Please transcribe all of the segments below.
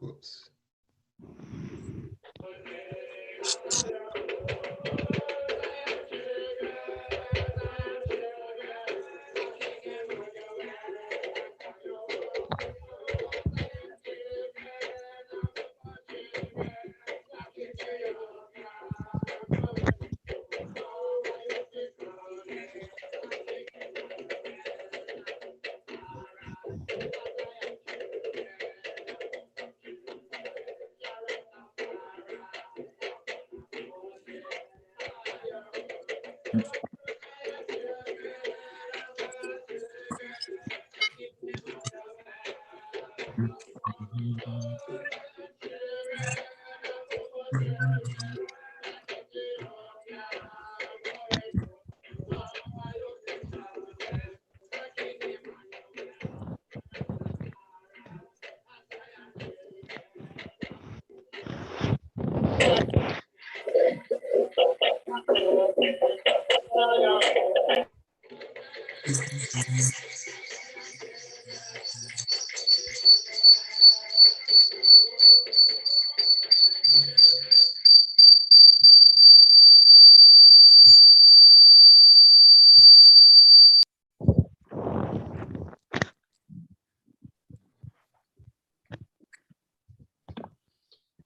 Whoops.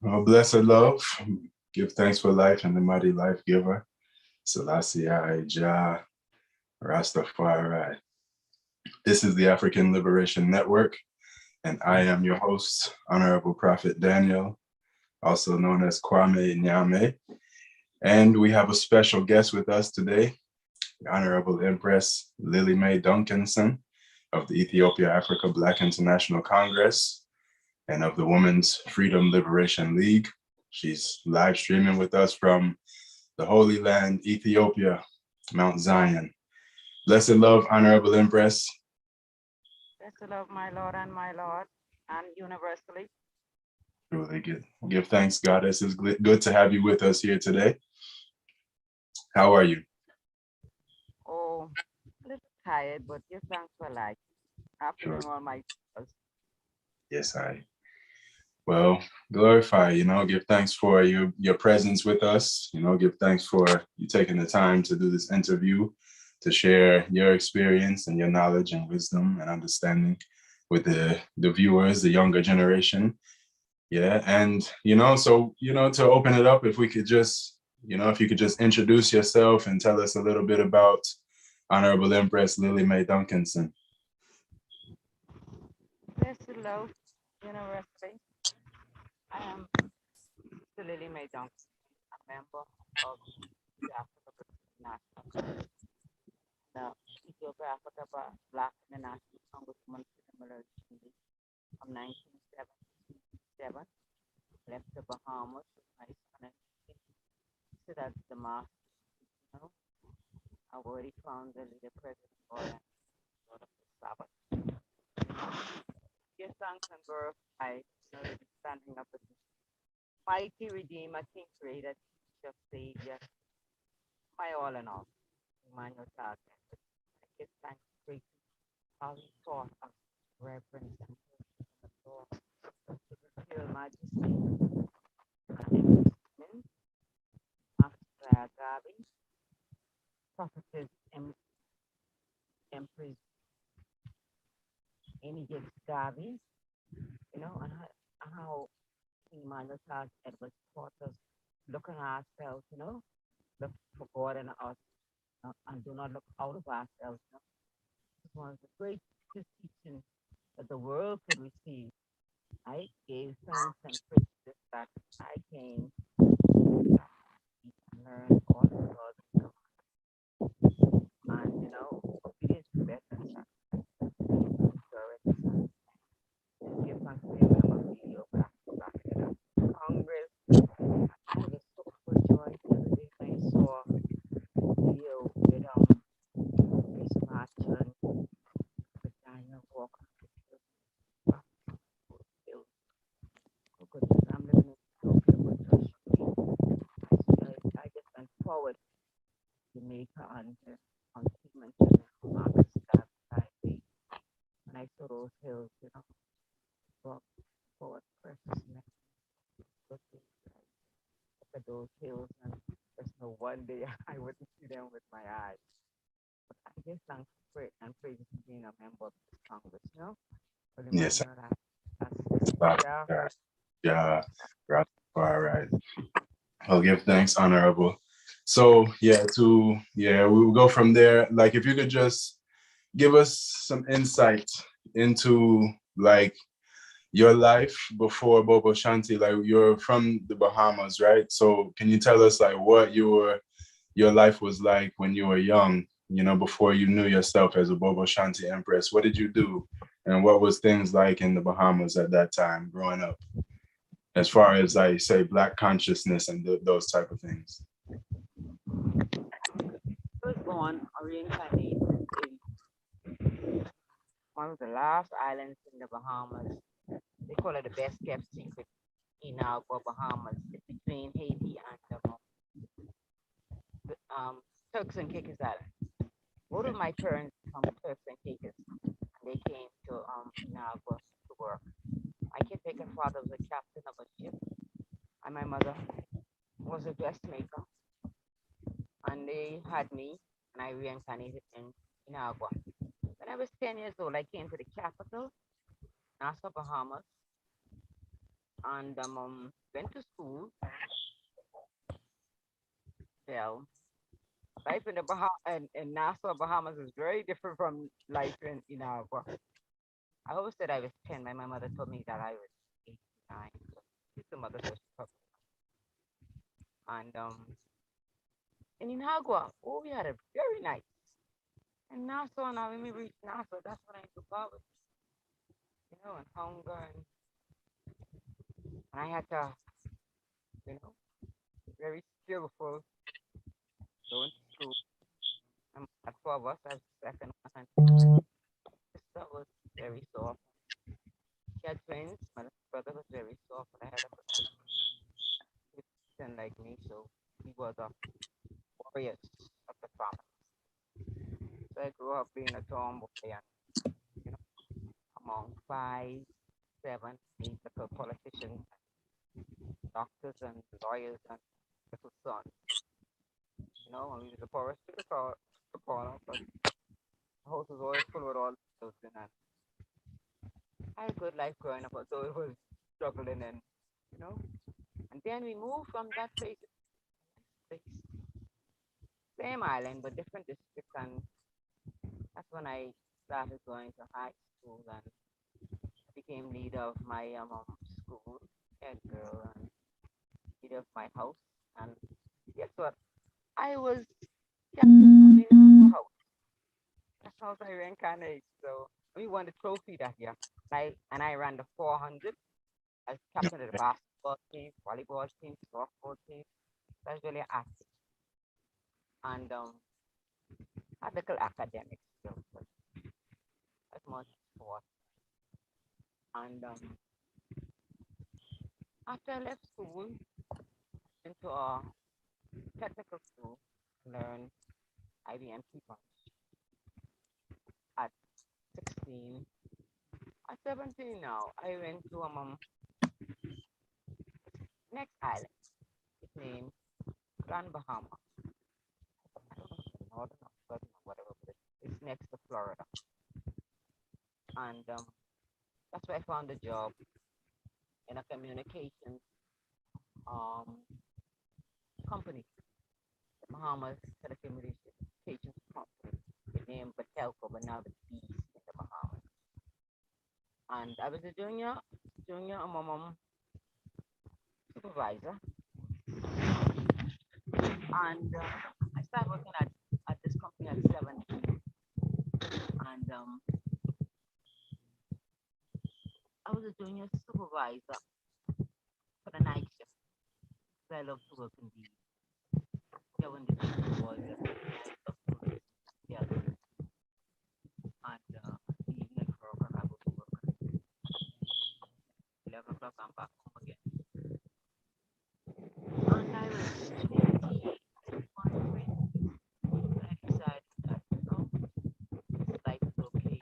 Oh, blessed love, give thanks for life and the mighty life giver, Selassie I, Jah, Rastafari. This is the African Liberation Network, and I am your host, Honorable Prophet Daniel, also known as Kwame Nyame. And we have a special guest with us today, the Honorable Empress Lilymae Duncanson of the Ethiopia Africa Black International Congress and of the Women's Freedom Liberation League. She's live streaming with us from the Holy Land, Ethiopia, Mount Zion. Blessed love, Honorable Empress. Blessed love, my Lord, and universally. Truly good. Give thanks, Goddess. It's good to have you with us here today. How are you? Oh, a little tired, but give thanks for life. After Sure. doing all my chores. Yes, well, glorify, give thanks for your presence with us, give thanks for you taking the time to do this interview, to share your experience and your knowledge and wisdom and understanding with the viewers, the younger generation. Yeah, and so to open it up, if we could just, if you could just introduce yourself and tell us a little bit about Honorable Empress Lilymae Duncanson. Blessed love, universally. I am Lilymae Duncanson, a member of the Africa National Congress, the Ethiopia Africa Black International Congress Women's Liberation League from 1977. Left the Bahamas with my son and sit at the master. I've already found the leader president of the Sabbath. Give thanks and glorify standing up with mighty Redeemer, King Creator, Teacher, Savior, my all in all, Emmanuel God. I give thanks to how he taught us reverence and worship the Lord, to reveal majesty and Master Gabi, prophetess Empress Amy Gibbs Gabi, and how Emmanuel Charles Edwards taught us look at ourselves, look for God in us, and do not look out of ourselves. It's one of the great teachings that the world could receive. I gave thanks and praise that I came and learn all the laws and obedience is better than sacrifice. Give thanks to the member of the Ethiopia Congress. I was so overjoyed the other day when I saw video with Miss Martin, with Daniel Walker. Oh goodness, I'm living in Ethiopia, but I just went forward to Jamaica on payment August that Friday. And I saw those hills, walk forward, precious man, looking look at those hills, and there's no one day I wouldn't see them with my eyes. But I guess I'm great and praise to being a member of this Congress, But Yes, imagine that's yeah, yeah, yeah, Rastafari. I'll give thanks, honorable. So yeah, we will go from there. Like, if you could just give us some insight into like your life before Bobo Shanti. Like, you're from the Bahamas, right? So can you tell us like what your life was like when you were young, before you knew yourself as a Bobo Shanti Empress? What did you do? And what was things like in the Bahamas at that time growing up, as far as like say Black consciousness and those type of things? I was born or reincarnated in one of the last islands in the Bahamas. They call it the best kept secret in our Bahamas. It's between Haiti and the Turks and Caicos Island. Both of my parents from Turks and Caicos, and they came to Inagua to work. My caretaker father was a captain of a ship, and my mother was a dressmaker, and they had me, and I reincarnated in Inagua. When I was 10 years old, I came to the capital, Nassau, Bahamas, and went to school. Well, life in the in Nassau, Bahamas is very different from life in Inagua. I always said I was 10, but my mother told me that I was 8, 9. She's the mother, so she told me. And in Inagua, oh, we had a very nice. And Nassau, now when we reached Nassau, that's when I took over, and hunger, and I had to, very skillful going to school. At 4 of us, I was the second one, and sister was very soft. She had twins. My brother was very soft, but I had a son like me, so he was a warrior of the family. So I grew up being a tomboy and, you know, among 5, 7, 8 little politicians, doctors and lawyers and little sons. And we was the poorest to the corner, but the house was always full with all the children, and I had a good life growing up, although it was struggling you know. And then we moved from that place to this place, same island but different district, and that's when I started going to high school and became leader of my school, head girl, and leader of my house. And guess what? I was captain of the house. That's how I reincarnated. So we won the trophy that year. And I ran the 400 as captain of the basketball team, volleyball team, softball team. So I was really active and had little academics skills, but as much sport. And after I left school, into a technical school, learn IBM keyboard at 16. At 17 now, I went to next island. It's named Grand Bahama. I don't know if it's northern or southern or whatever, but it's next to Florida. And that's where I found a job in a communications um, company, the Bahamas Telecommunications Company. The name Batelco, but now the Beast in the Bahamas. And I was a junior supervisor, and I started working at this company at 17, and I was a junior supervisor for the night shift. 'Cause I love to work in the yeah when the people was yeah, and the evening program I go to work at 11 o'clock. I'm back home again, and I was 21 when I decided that life is okay.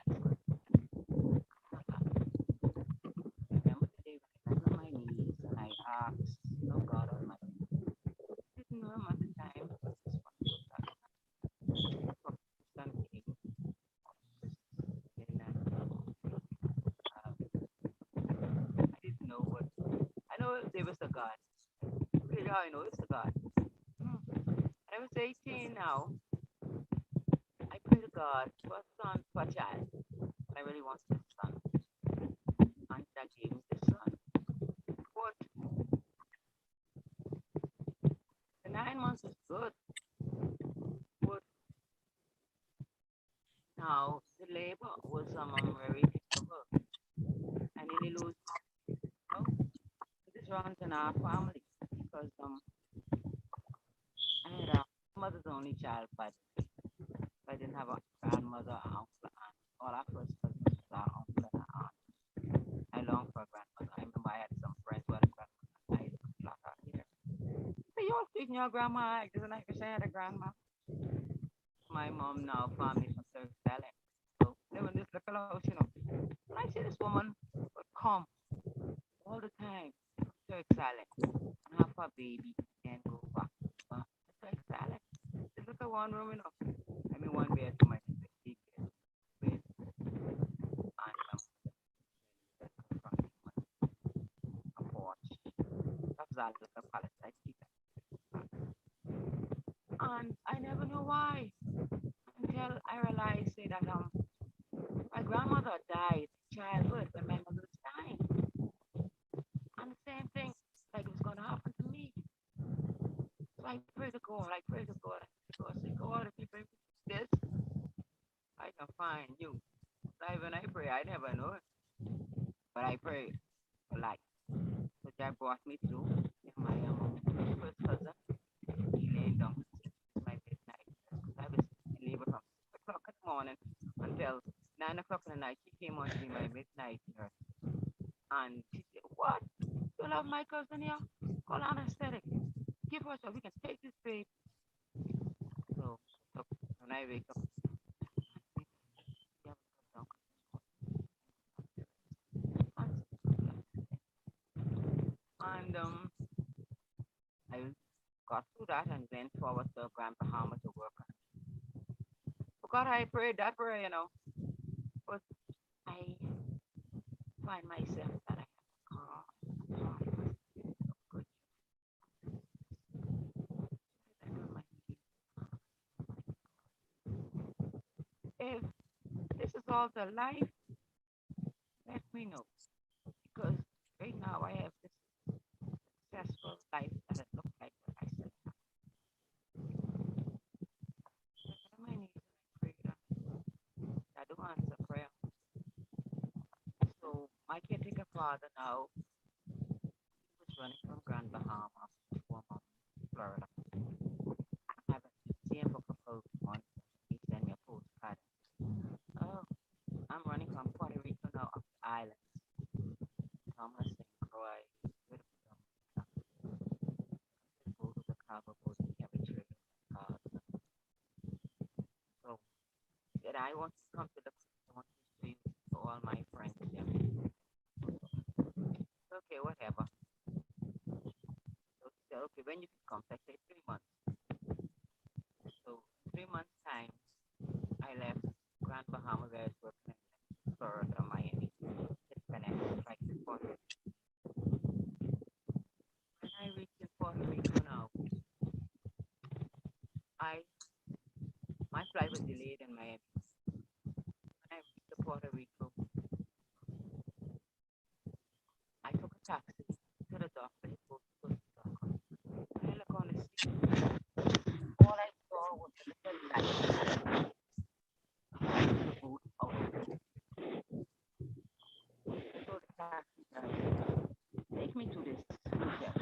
It was a God. Really, how I know it's a God. I was 18 now. I pray to God for a son, for a child. I really want this son. And that gave me this son. But the 9 months is good. But now the labor was very difficult. I nearly lose, you know, this runs in our family because I had a mother's only child, but I didn't have a grandmother, uncle, aunt. All our first cousins was our uncle and our aunt. I longed for a grandmother. I remember I had some friends who had a grandmother. I used to block her here. So you all speaking your grandma, doesn't I wish I had a grandma? My mom now family from Turk Valley. So live in this little house, And I see this woman would come all the time from Turk Valley and have her baby and go back to Turk Valley. Just look at one room, I mean one bedroom, I think big bed, and a porch. That's all like a palace. I see that. And I never know why until I realized say that my grandmother died in childhood when my mother was dying. And the same thing like it was gonna happen to me. So I pray to God, I pray to God, I pray to God, say, God, if you bring me this, I can find you. Like when I pray, I never know it. But I pray for life. So that brought me through. And my first cousin, he lay down my midnight. I was in labor from 6 o'clock in the morning until 9 o'clock in the night. She came on to be my midnight nurse. And she said, what? You love my cousin here? Call anesthetic. Give her so we can take this baby. So, so when I wake up, and I got through that and went forward to Grand Bahamas to work. So God, I prayed that prayer. But I find myself that I have a car. Good. If this is all the life, let me know. Because right now I have this successful life that it looks like what I said. On my knees and I prayed. I do answer prayer. So my caretaker father now was running from Grand Bahamas to Florida. I haven't seen him for a couple of months. He sent me a postcard. Oh, I'm running from Puerto Rico now up the islands. Thomas and Croy, go to the Cabo, go to the Eritrea. So that I want to come to the I want to see all my friends. Yeah. Okay, whatever. So he said, okay, when you can come? So I said 3 months. So 3 months time, I left Grand Bahamas. I was working in Florida, Miami. It's connected like this point. When I reached in Puerto Rico now, I my flight was delayed in Miami. When I reached to Puerto Rico, I took a taxi to the doctor. He told me to go to the doctor. When I look on the street, all I saw was a little light. The boat out. So the taxi driver take me to this hotel.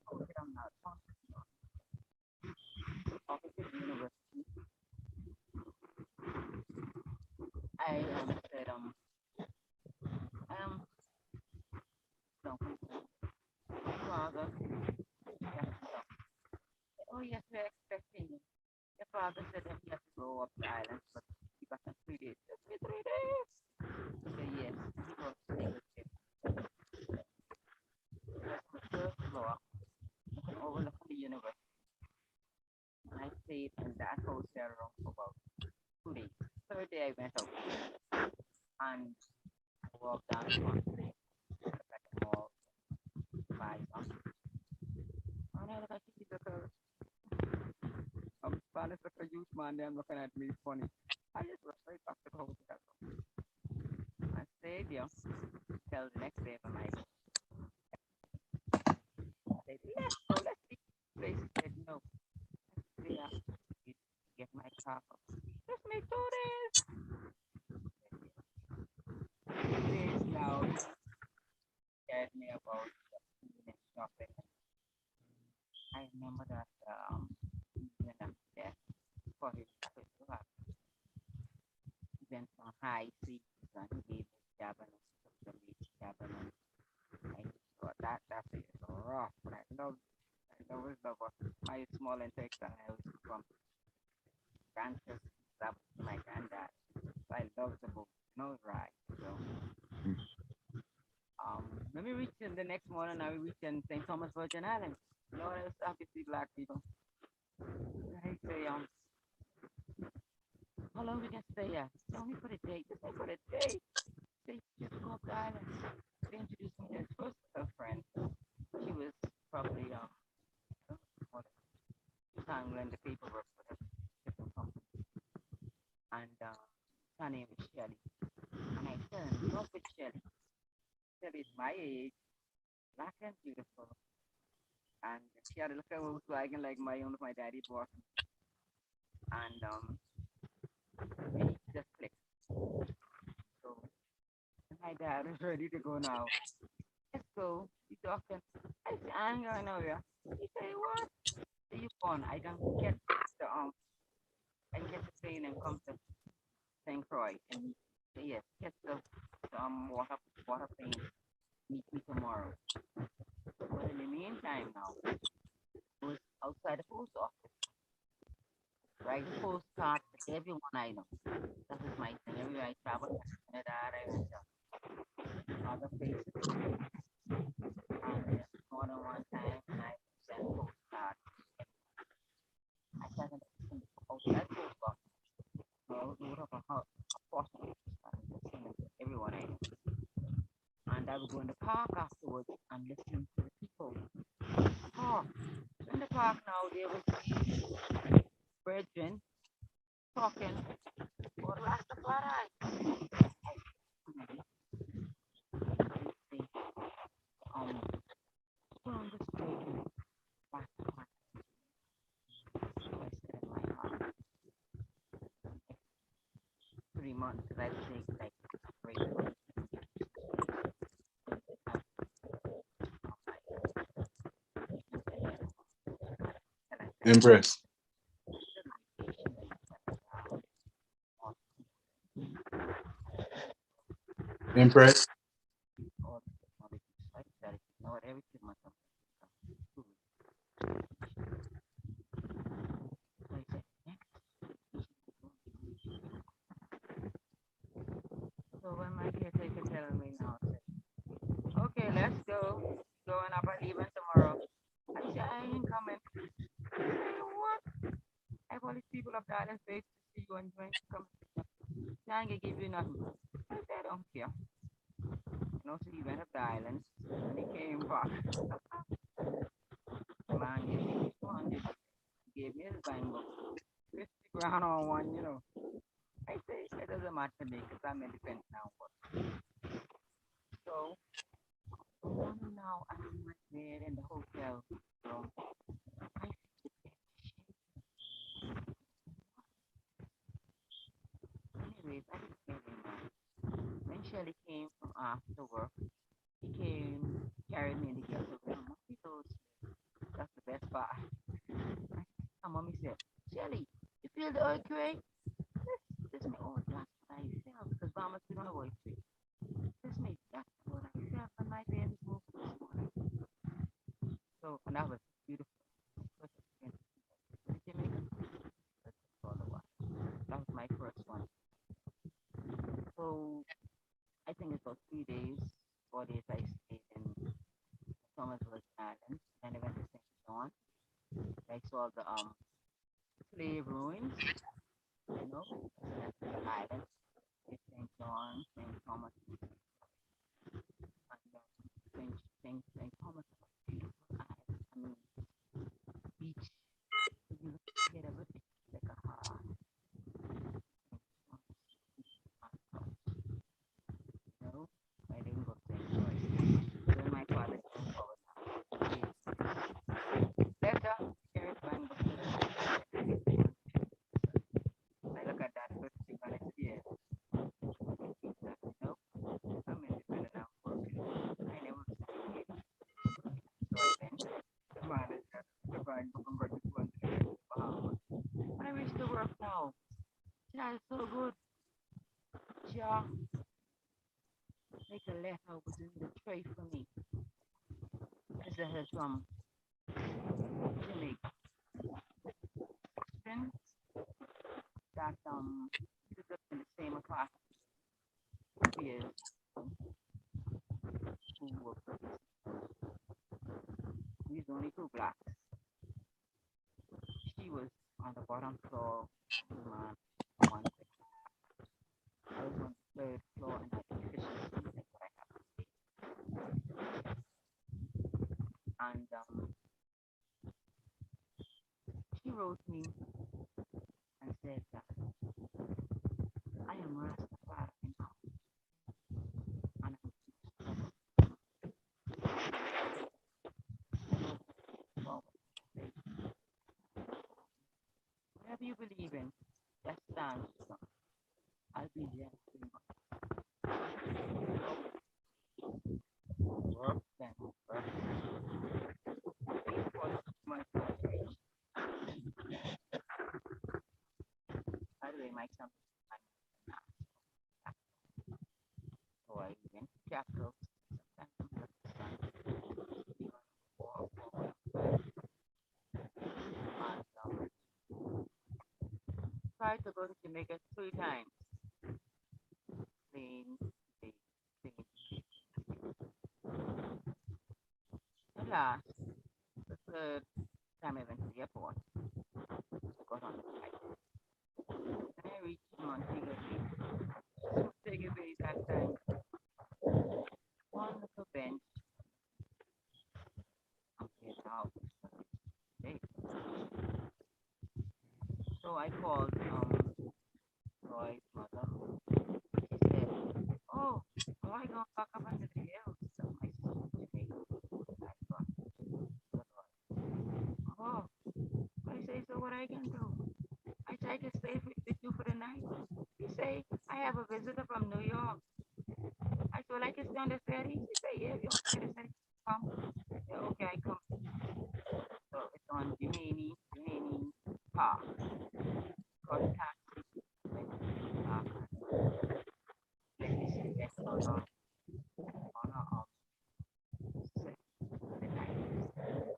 Hotel now, opposite the university. I said um no, father. Oh yes, we're expecting you. Your father said that he has to go up the island, but he got 3 days. Just me 3 days. I said yes. He was staying with him. It was on the first floor, looking overlooking the university. And I stayed in that hotel room for about 2 days. Third day I went out and walk down to one place, look at the mall, buy something. And I look at you, look at, Spanish look at youth man, them looking at me funny. I just went right back to the hotel. I stayed there till the next day when I said, let's go, let's see the place. He said, no, yeah, you get my car. Just me 2 days. 2 days now, he scared me about shopping. I remember that even after that, for his trip to have, he went from high seas and he gave me Japanese, the beach Japanese. I thought that's it, rough, but I love his love. My small intake and I was from Kansas, that was my granddad. So I love the book, right? So, let me reach in the next morning, I will reach in St. Thomas Virgin Islands. You know what I was happy to see black people. I say, how long we can stay here? Tell me for the day. Just say for the day. They just go up the island. They introduced me to his first girlfriend. She was probably handling the paperwork for the shipping company. And her name is Shelly. And I fell in love with Shelly. Shelly is my age, black and beautiful. And she had a look at Volkswagen like my own, my daddy bought. And it just clicked. So my dad is ready to go now. Let's go. He's talking. I said, I ain't going nowhere. He said, what? Say you gone. The I can get the plane and come to St. Croix. And he said, yes, get the water plane. Meet me tomorrow. But in the meantime now, I was outside the post office. Write postcards to everyone I know. That was my thing. Everywhere I traveled, I went to other places. And more than one time, and I sent postcards. I sent them outside post office. So we would have a portion to everyone I know. And I would go in the park afterwards and listen to the people. Oh, in the park now, there was brethren talking about Rastafari. They um on the street Rastafari. So I said in my heart, 3 months because I would take like a break. Empress. Empress. All the technology, like that, you know what, every 2 months I'm so I said, so when my caretaker telling me now, I said, okay, let's go. Going up and leaving tomorrow. I said, I ain't coming. I said, what? I have all these people up there and say to see you and when you come. I ain't gonna give you nothing. I said, I don't care. So he went up the island and he came back. The man gave me 200. He gave me his bank book. 50 grand on one. I say, it doesn't matter to me because I'm independent now. So, now I'm in my bed in the hotel room. I anyways, I didn't get any man. When Shelly came from after work, he came, carried me in the guest room. He goes, that's the best part. My mommy said, Shelly, you feel the earthquake? This me, oh, that's what I felt. Because Bahamas, we don't have earthquake. This me, that's what I felt when my bed is moving this morning. So, and that was beautiful. Jamaica, that's all the while. That was my first one. So, I think it was 3 days, 4 days I stayed in Thomas Island. Then I went to St. John. I saw the slave ruins, the island, St. John, St. Thomas. ride November to go into the Bahamas. When I reached the work now, yeah, it's so good. Yeah, make a letter was in the tray for me. This is her from Jamaica. Then that he was in the same apartment years who were he's only two blocks. She was on the bottom floor, man, one I was on the third floor and had efficiency, that's what I have to say. And she wrote me and said that I am Rastafari now, and I'm whatever you believe in, that stands. I'll be there pretty much. Work then, work. Wait for my age. By the way, my son, so I went to Capital, and tried to go to Jamaica 3 times. Plane, plane. At last, the third time I went to the airport, I got on the flight. And I reached Montego Bay. Montego Bay that time. Wonderful bench. Get out. Hey. So I called Roy's mother. She said, "Oh, Roy gonna back up under the hills." So my sister Jamaica. I thought, oh, I say, so what I can do? I say I can stay with you for the night. He say, I have a visitor from New York. I said, well, I can stay on the ferry. He say, yeah, if you want to stay on the ferry, come. Yeah, okay, I come. So it's on Jimmy Park. Called taxi. Went to the park. Let me see, that's on the night.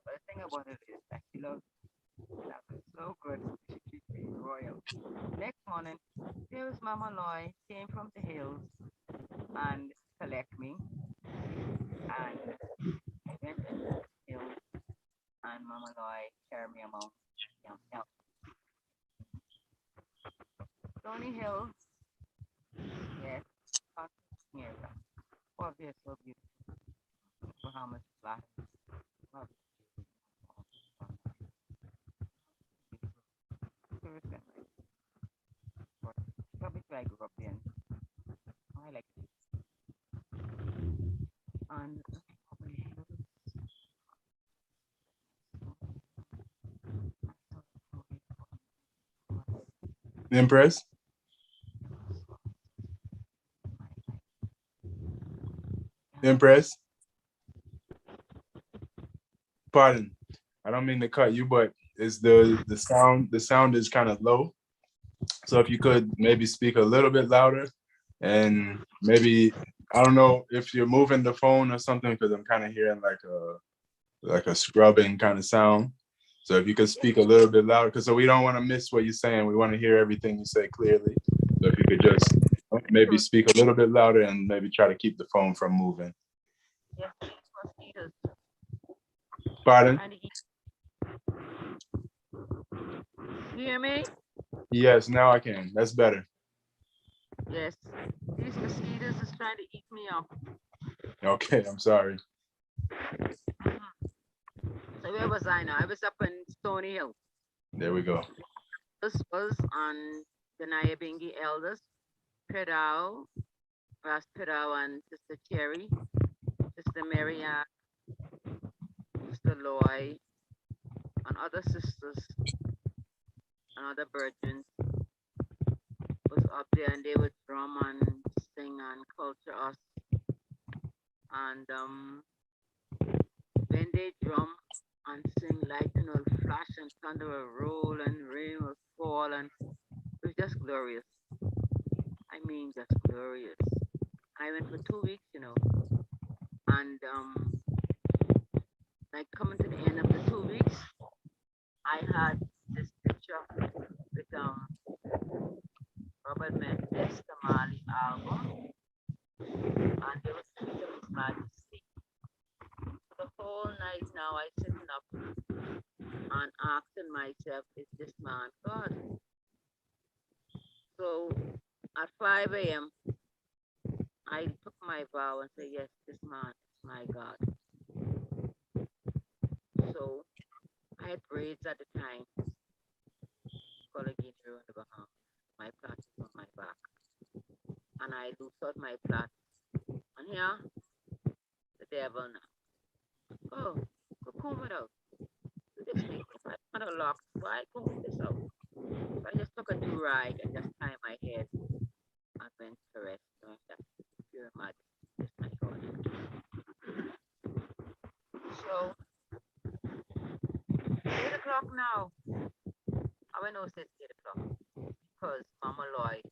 But the thing about it is that she loves that was so good. She treated me royal. Next morning, there was Mama Loy, came from the hills and collect me. And I went to the hills and Mama Loy carried me among young. Stony Hill, yes, near that. Oh, they're so beautiful. Bahamas, flat. Probably where I grew up in. I like it. And Empress, Empress, pardon. I don't mean to cut you, but is the sound is kind of low. So if you could maybe speak a little bit louder and maybe I don't know if you're moving the phone or something because I'm kind of hearing like a scrubbing kind of sound. So if you could speak a little bit louder, because so we don't want to miss what you're saying. We want to hear everything you say clearly. So if you could just maybe speak a little bit louder and maybe try to keep the phone from moving. yes, mosquitoes. Pardon? You hear me? Yes, now I can. That's better. Yes. These mosquitoes is trying to eat me up. Okay, I'm sorry. So where was I now? I was up in Stony Hill. There we go. This was on the Nyabingi elders, Pedao, Ras Pedao and Sister Cherry, Sister Maria, Sister Loy, and other sisters and other virgins was up there and they would drum and sing and culture us. And when they drum and sing lightning will flash and thunder will roll and rain will fall and it was just glorious. I mean, just glorious. I went for 2 weeks, and like coming to the end of the 2 weeks, I had this picture with Robert Memphis, the Mali album, and there was a picture of His Majesty. The whole night now I sitting up and asking myself, is this man God? So at 5 a.m. I took my vow and said, yes, this man is my God. So I had braids at the time, Collegiate in the Bahamas. My plait is on my back. And I loose out my plait. And here, the devil now. Oh, go comb it out. This thing, if I want to lock, why comb this out? So I just took a do rag and just tie my head and went to rest. So that's pure magic. Just my God. So 8 o'clock now. I went know since 8 o'clock because Mama Lloyd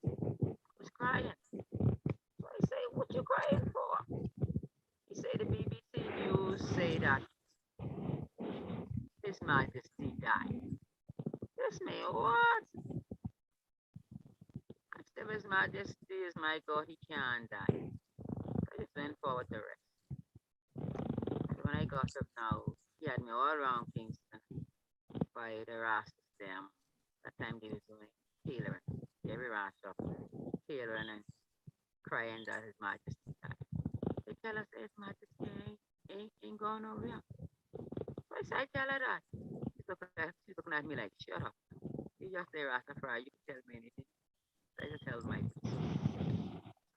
was crying. So I say, what you crying for? He said the BBC News say that His Majesty died. This man, what? I said, His Majesty is my God, he can't die. I just went forward the rest. So when I got up now, he had me all around Kingston by the Rastas them. That time they was doing tailoring. Every Rasta tailoring and crying that His Majesty died. They tell us His Majesty ain't going nowhere. So I said, I tell her that. She's looking at me like, shut up. You just say Rastafari, you can tell me anything. I just held my peace.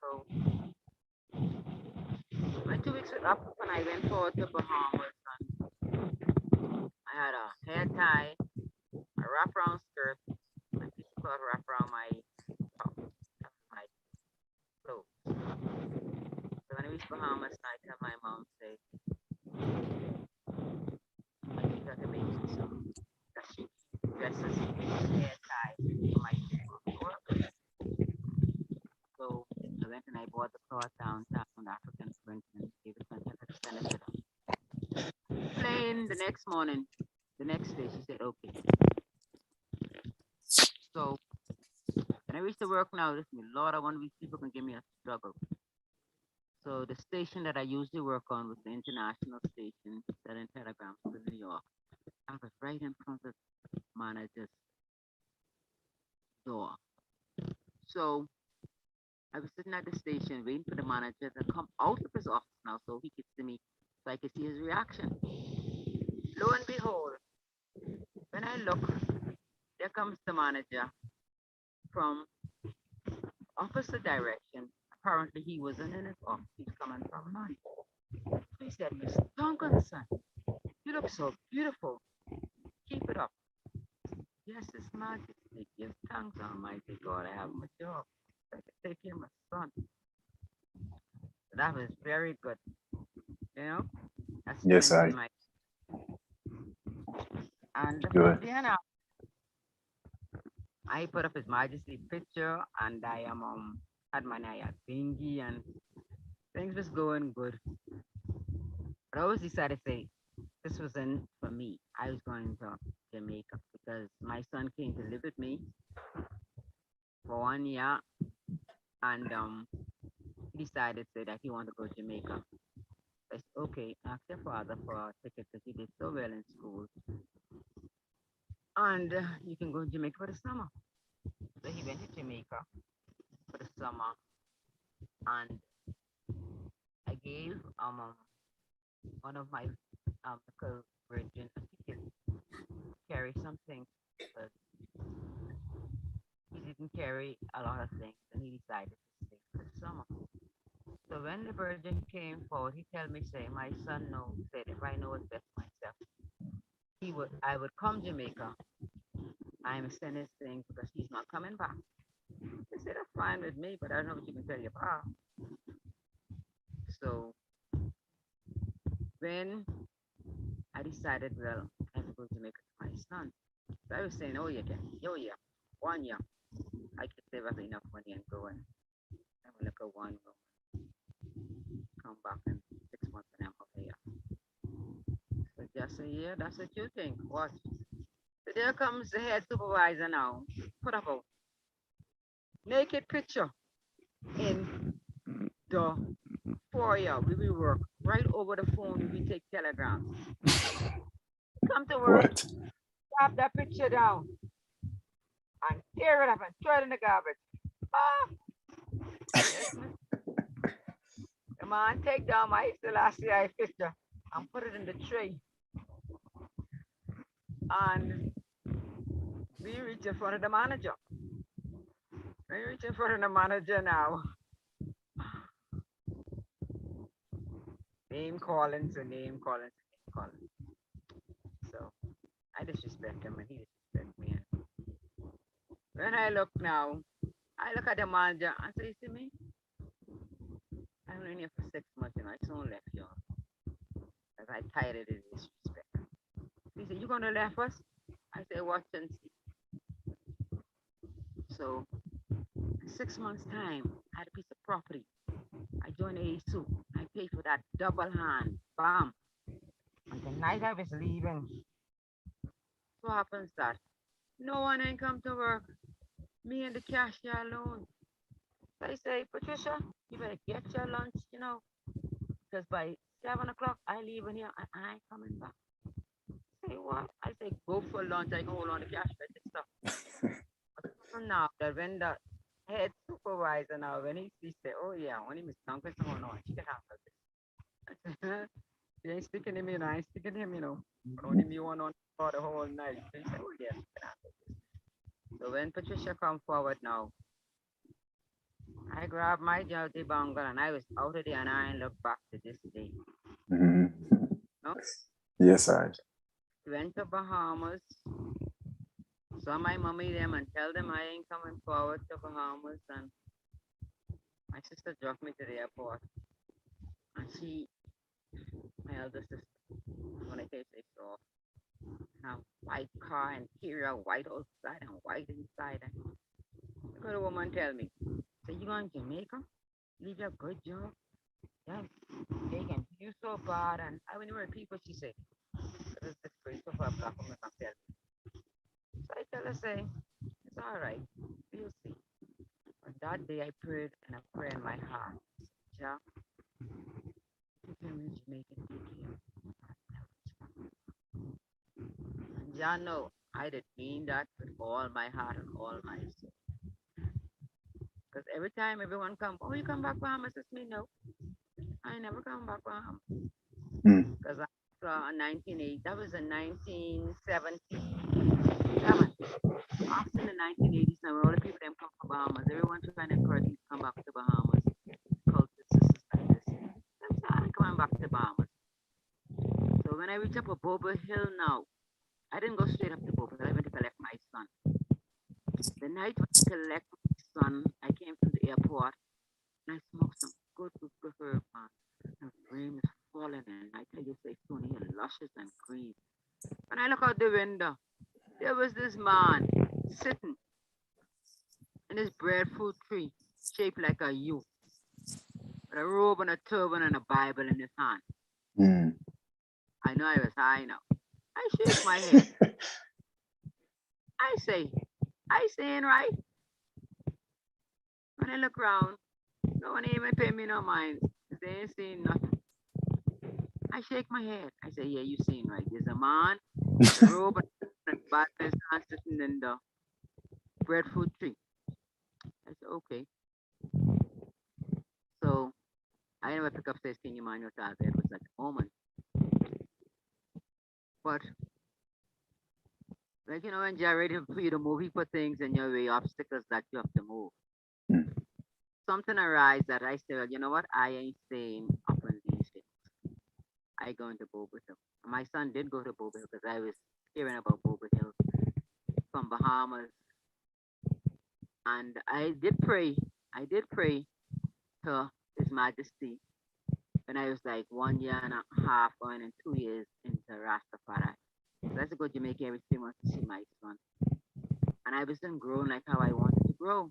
So my 2 weeks was up when I went forward to Bahamas and I had a hair tie, a wraparound skirt, a piece of cloth wrap around my top, my clothes. So when I reached Bahamas, I tell my mom, say, I need her to make me some dresses, hair ties for my work. So I went and I bought the cloth downtown African print and gave it to her to send it to them. Plane the next morning, the next day, she said, okay. So when I reached the work now, listen, Lord, I want these people can give me a struggle. So the station that I usually work on was the international station selling telegrams to New York. I was right in front of the manager's door. So I was sitting at the station waiting for the manager to come out of his office now so he could see me, so I could see his reaction. Lo and behold, when I look, there comes the manager from opposite direction. Apparently he wasn't in his office, he's coming from mine. He said, Miss Duncanson, you look so beautiful. Keep it up. Yes, His Majesty, give thanks, Almighty God, I have my job. I can take care of my son. So that was very good. You know, that Yes, strengthened I my. And from good. there now, I put up His Majesty picture, and I had my Naya thingy, and things was going good. But I always decided to say this wasn't for me. I was going to Jamaica because my son came to live with me for 1 year, and he decided to say that he wanted to go to Jamaica. I said, okay, ask your father for a ticket because he did so well in school, and you can go to Jamaica for the summer. So he went to Jamaica for the summer, and I gave one of my local virgin a ticket to carry something, but he didn't carry a lot of things, and he decided to stay for the summer. So when the virgin came forward, he told me, say, my son knows, said if I know it best myself, I would come Jamaica. I'm sending his things because he's not coming back. He said, that's fine with me, but I don't know what you can tell your pa. So when I I decided, well, I have to go to Jamaica to my son. So I was saying, oh, yeah, oh, yeah, 1 year. I can save up enough money and go and have a look at one room, come back in 6 months and I'm over here. So just a year, that's what you think. What? So there comes the head supervisor now. Put up a naked picture in the foyer. We will work right over the phone. We take telegrams. Come to work, What? drop that picture down and tear it up and throw it in the garbage. Ah, yes, miss. Come on, take down my Selassie picture and put it in the tray. And we reach in front of the manager. We reach in front of the manager now. Name calling to name calling to name calling. So I disrespect him and he disrespect me. When I look now, I look at the manager and say to me, I'm only here for 6 months, I soon left you because I tired of this disrespect. He said, you gonna left us? I said, watch and see. So in 6 months time, I had a piece of property. I joined A2. I paid for that double hand. Bam. And the night I was leaving, what happens that no one ain't come to work. Me and the cashier alone. So I say, Patricia, you better get your lunch, because by 7 o'clock I leave in here and I ain't coming back. Say what? I say go for lunch. I can hold on the cash register. But now that when the head supervisor now when he say, oh yeah, when he Miss Duncanson going on, she can handle this. He ain't speaking to me, I ain't speaking to him. But only me one on for the whole night. So he said, oh yeah, she can handle this. So when Patricia come forward now, I grabbed my dirty bungle and I was out of there and I ain't look back to this day. Hmm. No? Yes, I. Went to Bahamas, saw my mommy them and tell them I ain't coming forward to Bahamas and my sister dropped me to the airport and she, my elder sister, when I say saw a white car, interior white outside and white inside and look at the woman tell me, so you going to Jamaica? Leave your good job? Yes, they can do you so bad and I wouldn't repeat what she said. It's disgraceful for a black woman to tell me. So I tell her, say, it's all right. We'll see. On that day, I prayed and I prayed in my heart. Jah, you can reach Jamaican take and Jah know I did mean that with all my heart and all my soul. Because every time everyone come, oh, you come back Bahamas? It's me, no. I never come back Bahamas. Mm. Because I saw in 1980, that was in 1977. After the 1980s, now all the people them come from Bahamas. Everyone trying to encourage me to come back to Bahamas. Culture sisters like this. I'm sorry, coming back to Bahamas. So when I reach up a Bobo Hill now, I didn't go straight up to Bobo Hill. I went to collect my son. The night when I collect my son, I came from the airport and I smoked some good herb, man. And rain is falling and I tell you, say, Tony, here luscious and green. When I look out the window, there was this man sitting in his breadfruit tree shaped like a U, with a robe and a turban and a Bible in his hand. Mm. I know I was high now. I shake my head. I say, I saying right. When I look around, no one even pay me no mind. They ain't seeing nothing. I shake my head. I say, yeah, you seen right. There's a man, a robe and a Bible in his hand sitting in the breadfruit tree. I said, okay. So I never pick up says, can you mind your child? It was like a moment. But like when you're ready for you to move, he put things in your way, obstacles that you have to move. Mm. Something arise that I say, well, you know what? I ain't staying up in these things. I go into Bobo Hill. My son did go to Bobo Hill because I was hearing about Bobo Hill from Bahamas. And I did pray. I did pray to His Majesty when I was like 1 year and a half going and 2 years into a Rastafari. So I used to go to Jamaica every 3 months to see my son. And I wasn't growing like how I wanted to grow.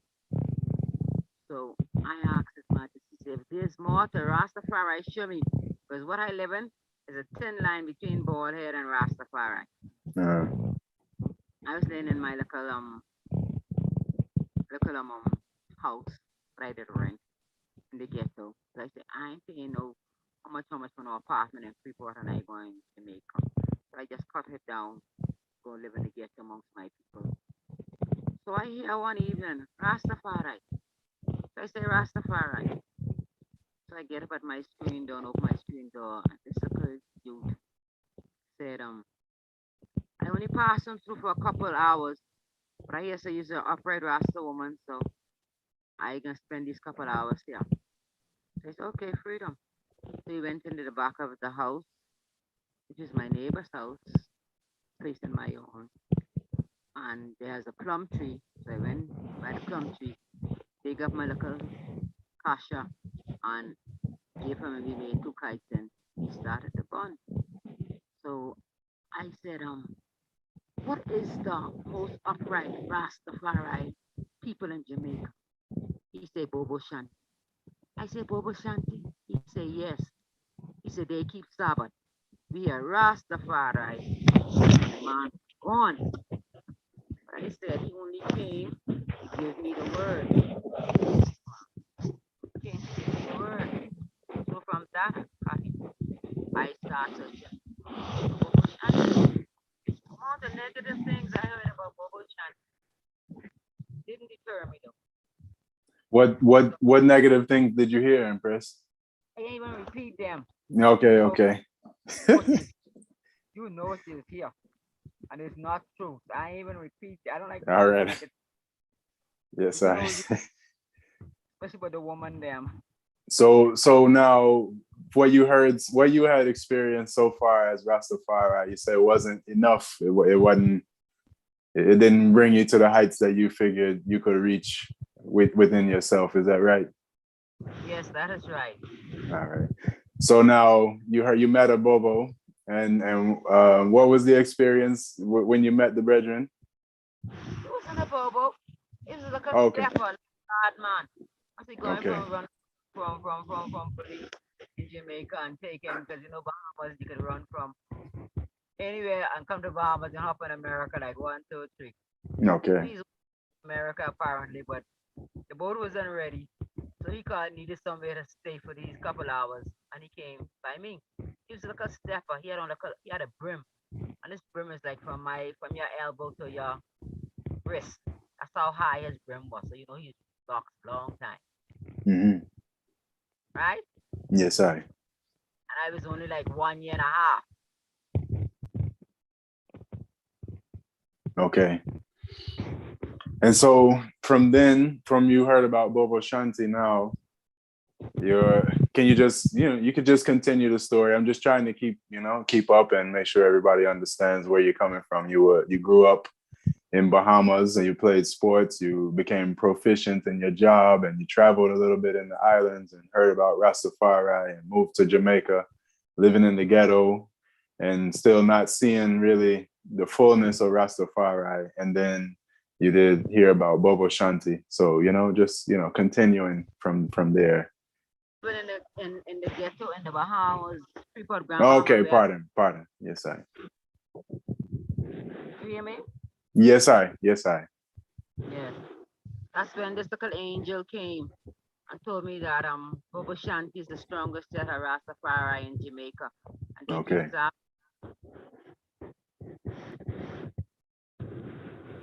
So I asked His Majesty, if there's more to Rastafari, show me. Because what I live in is a thin line between bald head and Rastafari. Uh, I was living in my little house, but I did rent in the ghetto. So I said, I ain't paying no how much for no apartment in Freeport and I going to Jamaica. So I just cut it down, go live in the ghetto amongst my people. So I hear one evening, Rastafari. So I say Rastafari. So I get up at my screen door and open my screen door and this little youth said, I only passed them through for a couple hours, but I hear say you're an upright Rasta woman, so I can spend these couple hours here. So I said, okay, freedom. So we went into the back of the house, which is my neighbor's house, placed in my own. And there's a plum tree. So I went by the plum tree, dig up my little kasha, and gave him and we made two kites and he started the bun. So I said, what is the most upright Rastafari people in Jamaica? He said, Bobo Shanti. I said, Bobo Shanti? He said, yes. He said, they keep Sabbath. We are Rastafari. The man gone. But he said he only came to give me the word. He came to give me the word. So from that time, I started Bobo Shanti. All the negative things I heard about Bobo Shanti didn't deter me though. what negative things did you hear, Empress? I ain't even repeat them. Okay, okay. You know it is here. And it's not true. I ain't even repeat. I don't like All people right. like it. Yes, You I. know, especially with the woman them. So now, what you had experienced so far as Rastafari, you said it wasn't enough. It wasn't. It didn't bring you to the heights that you figured you could reach within yourself. Is that right? Yes, that is right. All right. So now you met a Bobo, and what was the experience when you met the brethren? It wasn't a bobo. It was like a Okay. stepper, bad man. I see going Okay. from run from police in Jamaica and taken because you know Bahamas you can run from anywhere and come to Bahamas and hop in America like 1, 2, 3. So Okay. he's America apparently, but the boat wasn't ready. So he needed somewhere to stay for these couple hours and he came by me. He was like a stepper. He had a brim. And this brim is like from your elbow to your wrist. That's how high his brim was. So you know he boxed long time. Mm-hmm. Right? Yes, I. And I was only like 1 year and a half. Okay. And so from you heard about Bobo Shanti now, can you just, you could just continue the story. I'm just trying to keep up and make sure everybody understands where you're coming from. You grew up in Bahamas and you played sports, you became proficient in your job and you traveled a little bit in the islands and heard about Rastafari and moved to Jamaica, living in the ghetto and still not seeing really the fullness of Rastafari. And then you did hear about Bobo Shanti. So, just, continuing from there. But in the ghetto in the Bahamas, people grandmama Okay, were pardon. Yes, I. you hear me? Yes, I. Yes. That's when this little angel came and told me that Bobo Shanti is the strongest set of Rastafari in Jamaica. And they Okay. keep up.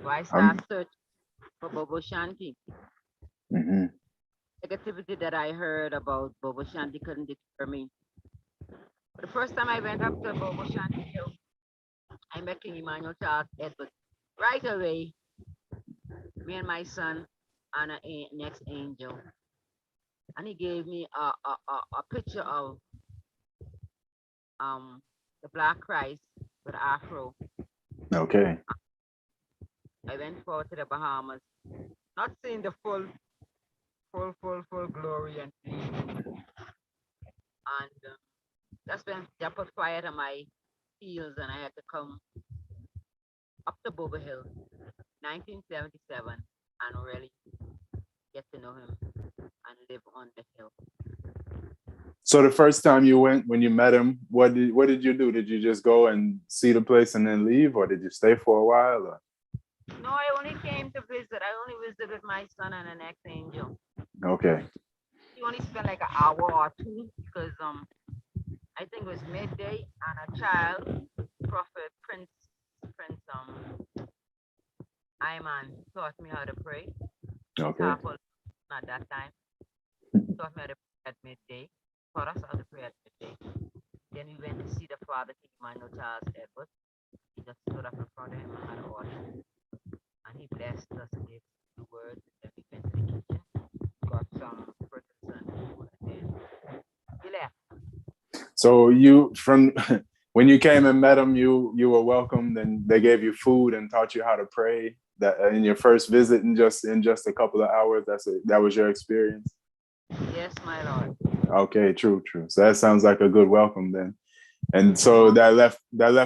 So I I'm. start searching for Bobo Shanti. Mm-hmm. Negativity that I heard about Bobo Shanti couldn't deter me. But the first time I went up to Bobo Shanti Hill, I met King Emmanuel Charles Edward. Right away, me and my son and a next angel. And he gave me a picture of the Black Christ with Afro. Okay. I went forward to the Bahamas, not seeing the full glory and beauty. And that's when they put fire to my heels and I had to come up to Bobo Hill, 1977, and really get to know him and live on the hill. So the first time you went, when you met him, what did you do? Did you just go and see the place and then leave, or did you stay for a while? Or? No, I only came to visit. I only visited with my son and an ex-angel. Okay. He only spent like an hour or two because I think it was midday and a child, Prophet Prince Iman taught me how to pray. Okay. At that time. Taught me how to pray at midday. Taught us how to pray at midday. Then we went to see the father, King Emmanuel Charles Edward. He just stood up in front of him and had an order. And he blessed us, gave the word. Then we went to the kitchen, got some fruits and food, and then we left. So you from when you came and met him, you were welcomed, and they gave you food and taught you how to pray. That in your first visit, in just a couple of hours, that was your experience. Yes, my lord. Okay, true. So that sounds like a good welcome then. And so that left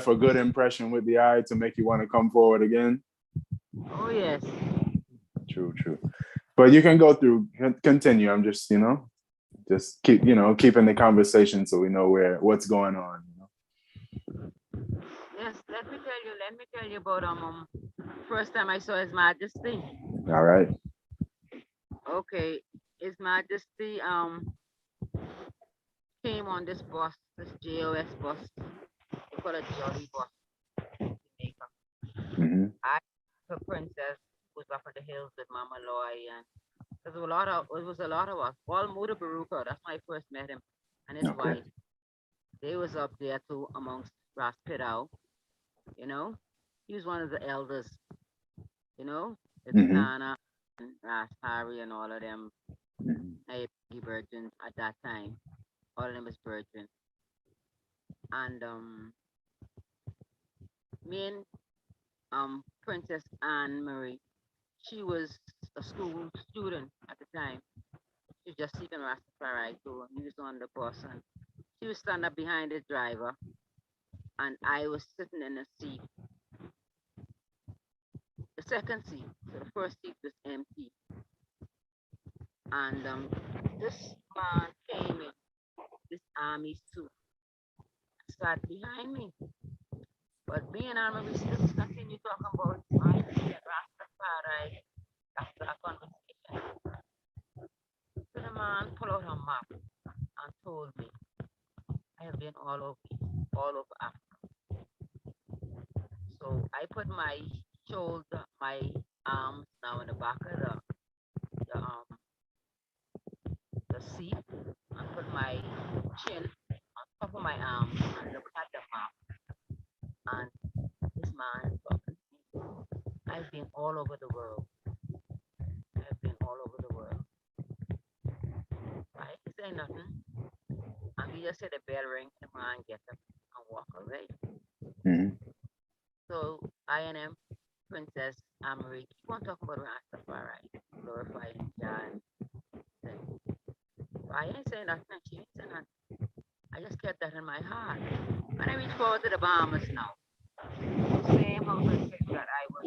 a good impression with the eye to make you want to come forward again. Oh yes. True. But you can go through, continue. I'm just, just keeping the conversation so we know what's going on. Yes, let me tell you about first time I saw His Majesty. All right. Okay. His Majesty came on this bus, this JOS bus. They call it Jolly Bus, Jamaica. Mm-hmm. I, the princess, was up in the hills with Mama Loy, and there was a lot of us. All Muda Baruka, that's when I first met him, and his wife. They was up there too amongst Ras Pidao, He was one of the elders, the Tana and Ras Harry and all of them, virgins at that time. All of them was virgin. And me and Princess Anne Marie, she was a school student at the time. She was just seeking Rastafari too. He was on the bus and she was standing up behind the driver and I was sitting in a seat. The second seat. So the first seat was empty. And this man came in this army suit, sat behind me. But me and Anne Marie still continue talking about Rastafari after a conversation. So the man pulled out a map and told me, I have been all over Africa. So I put my arms now in the back of the seat and put my chin on top of my arms and look at the map. And this man is talking to me. I've been all over the world. I didn't say nothing. And he just said the bell ring, the man get up and walk away. Mm-hmm. So I and him, Princess Amory, keep on talking about Rastafari, glorifying God. So I ain't saying nothing, she ain't saying nothing. I just kept that in my heart. When I reach forward to the Bahamas now, the same hungry trip that I was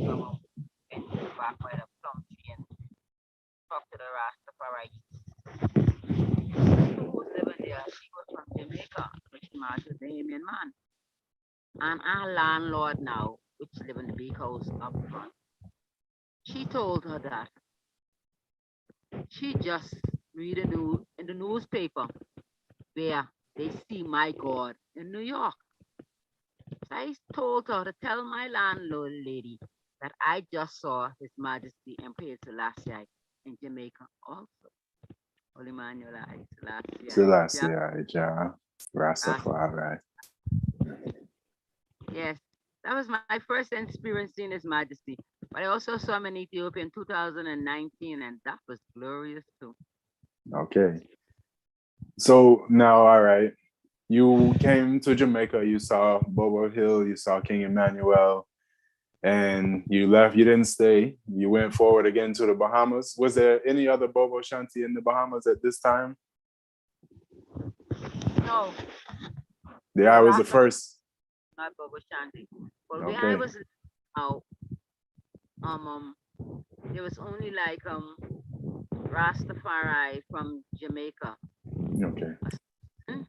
in back by the plum tree and talk to the Rastafari. Who was living there? She was from Jamaica, which married a Bahamian man. And our landlord now, which live in the big house up front, she told her that she just read in the newspaper where they see my God in New York. So I told her to tell my landlord lady that I just saw His Majesty Empress Lilymae in Jamaica also. Holy Manuel Selassie, Rastafari. Yes, that was my first experience seeing His Majesty. But I also saw him in Ethiopia in 2019, and that was glorious too. Okay. So now, all right, you came to Jamaica, you saw Bobo Hill, you saw King Emmanuel, and you left, you didn't stay. You went forward again to the Bahamas. Was there any other Bobo Shanti in the Bahamas at this time? No. I was the first. not Bobo Shanti. But where I Okay. was out, there was only like Rastafari from Jamaica, Okay. a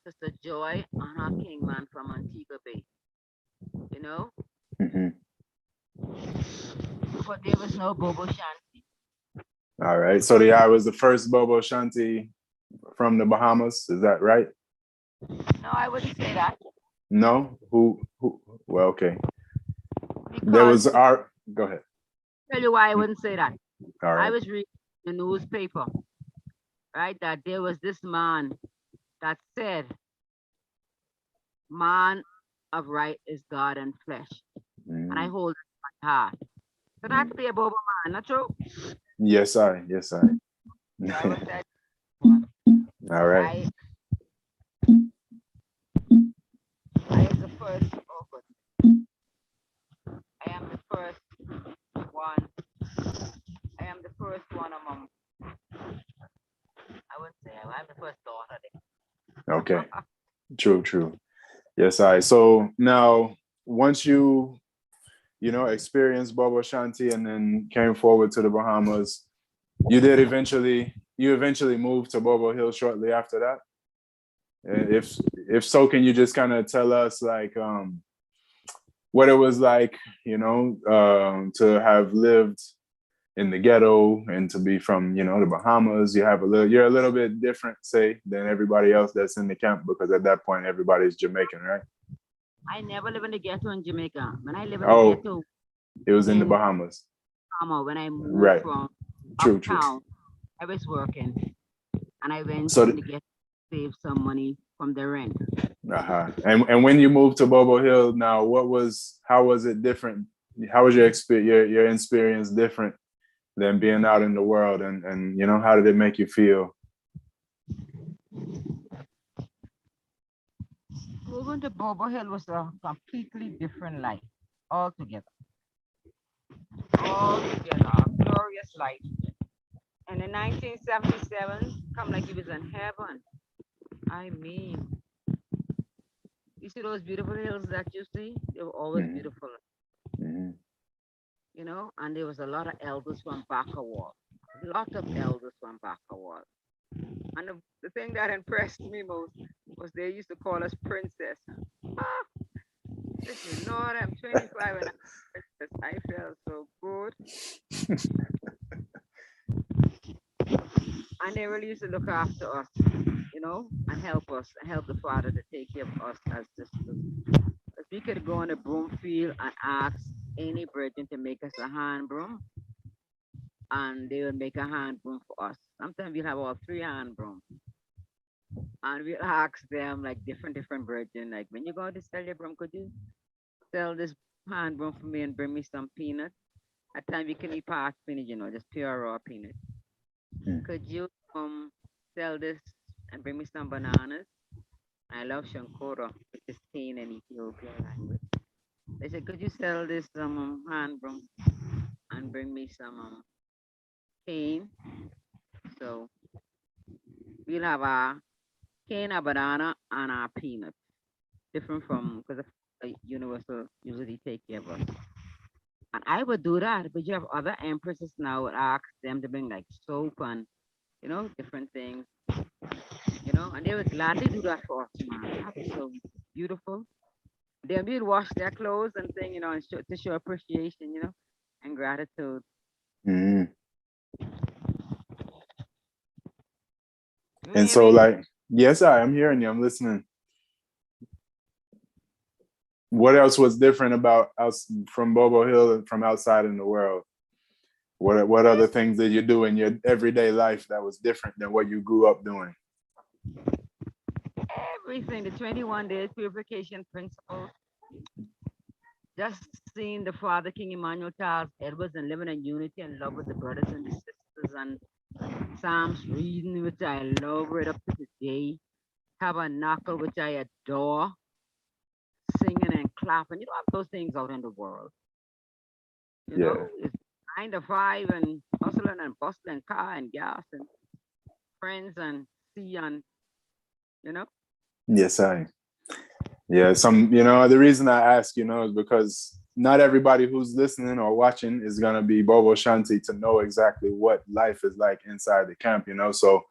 sister Joy and her Kingman from Antigua Bay. You know, Hmm. but there was no Bobo Shanti. All right. So the I was the first Bobo Shanti from the Bahamas. Is that right? No, I wouldn't say that No. Who? Well, okay. There because was our. Go ahead. tell you why I wouldn't say that. All I right. was reading the newspaper, right, that there was this man that said, "Man of right is God and flesh," and I Mm, hold it in my heart. So that mm. to be a Bobo man, not true? Yes, I. Yes, I. So I wouldn't say one. All right. I I is the first. Oh, good. I am the first one. I am the first one among. I wouldn't say I'm the first daughter. Okay. True. True. Yes, I. So now, once you experienced Bobo Shanti and then came forward to the Bahamas, you eventually moved to Bobo Hill shortly after that. And if so, can you just kind of tell us like what it was like, to have lived in the ghetto and to be from the Bahamas? You're a little bit different, say, than everybody else that's in the camp, because at that point everybody's Jamaican, right? I never live in the ghetto in Jamaica. When I live in the Oh, ghetto it was in the in Bahamas. Bahama, when I moved Right. from True, true. uptown, I was working and I went So in the ghetto to save some money from the rent. uh-huh. And when you moved to Bobo Hill now, how was it different? How was your experience different than being out in the world, and how did it make you feel? Moving to Bobo Hill was a completely different life altogether. Altogether, a glorious life. And in 1977, come like he was in heaven. I mean, you see those beautiful hills that you see? They were always Hmm. beautiful, Hmm. and there was a lot of elders from Bakawal. Lots of elders from Bakawal. And the thing that impressed me most was they used to call us princess. Ah, listen, Lord, I'm 25 and I'm princess. I felt so good. And they really used to look after us, and help us, and help the father to take care of us as sisters. If we could go on a broom field and ask any virgin to make us a hand broom, and they would make a hand broom for us. Sometimes we'll have all three hand brooms. And we'll ask them like different virgin, like when you go to sell your broom, could you sell this hand broom for me and bring me some peanuts? At times we can eat past peanut, just pure raw peanut. Could you sell this and bring me some bananas? I love Shankora, which is cane in Ethiopian language. They said, could you sell this hand broom and bring me some cane? So we'll have a cane, a banana, and a peanut. Different from because the universal usually take care of us. And I would do that, but you have other empresses now would ask them to bring like soap and different things, and they would gladly do that for us, man. That's so beautiful. They would wash their clothes and thing, and to show appreciation, and gratitude. Hmm. You And hear so, me? like, yes, I'm hearing you. I'm listening. What else was different about us from Bobo Hill and from outside in the world? What other things did you do in your everyday life that was different than what you grew up doing? Everything, the 21 days purification principle, just seeing the Father King Emmanuel Charles Edwards and living in unity and love with the brothers and the sisters and Psalms reading, which I love right up to today. Tabernacle, which I adore, singing and clapping. You don't have those things out in the world. Yeah. It's 9 to 5 and hustling and bustling, car and gas and friends and sea and you know. Yes, I. Yeah, the reason I ask, is because not everybody who's listening or watching is gonna be Bobo Shanti to know exactly what life is like inside the camp. So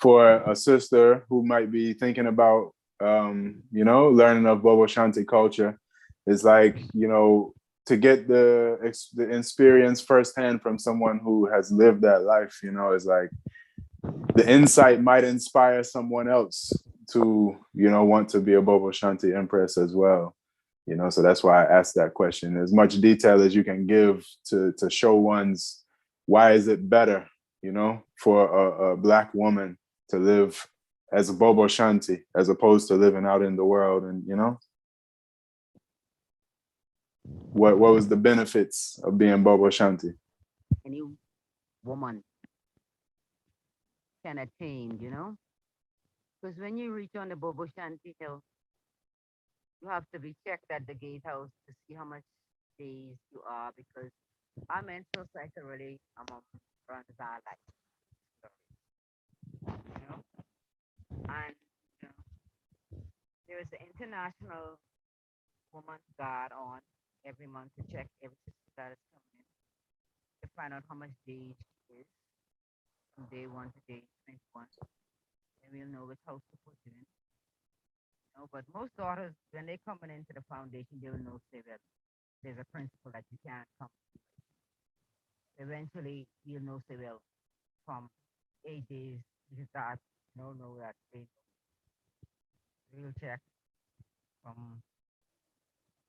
for a sister who might be thinking about learning of Bobo Shanti culture, is like, to get the experience firsthand from someone who has lived that life, is like the insight might inspire someone else to want to be a Bobo Shanti Empress as well. So that's why I asked that question. As much detail as you can give to show one's why is it better, for a Black woman to live as a Bobo Shanti as opposed to living out in the world, and what was the benefits of being Bobo Shanti? Any woman can attain, because when you reach on the Bobo Shanti Hill, you have to be checked at the gatehouse to see how much days you are, because our menstrual cycle really runs our life, you know. And you know, there is an international woman's guard on every month to check every sister that is coming in to find out how much days she is from day one to day 21. And we'll know which house to put you in. But most daughters, when they coming into the foundation, they will know say that there's a principle that you can't come. Eventually, you'll know say well from 8 days you start know that they will check from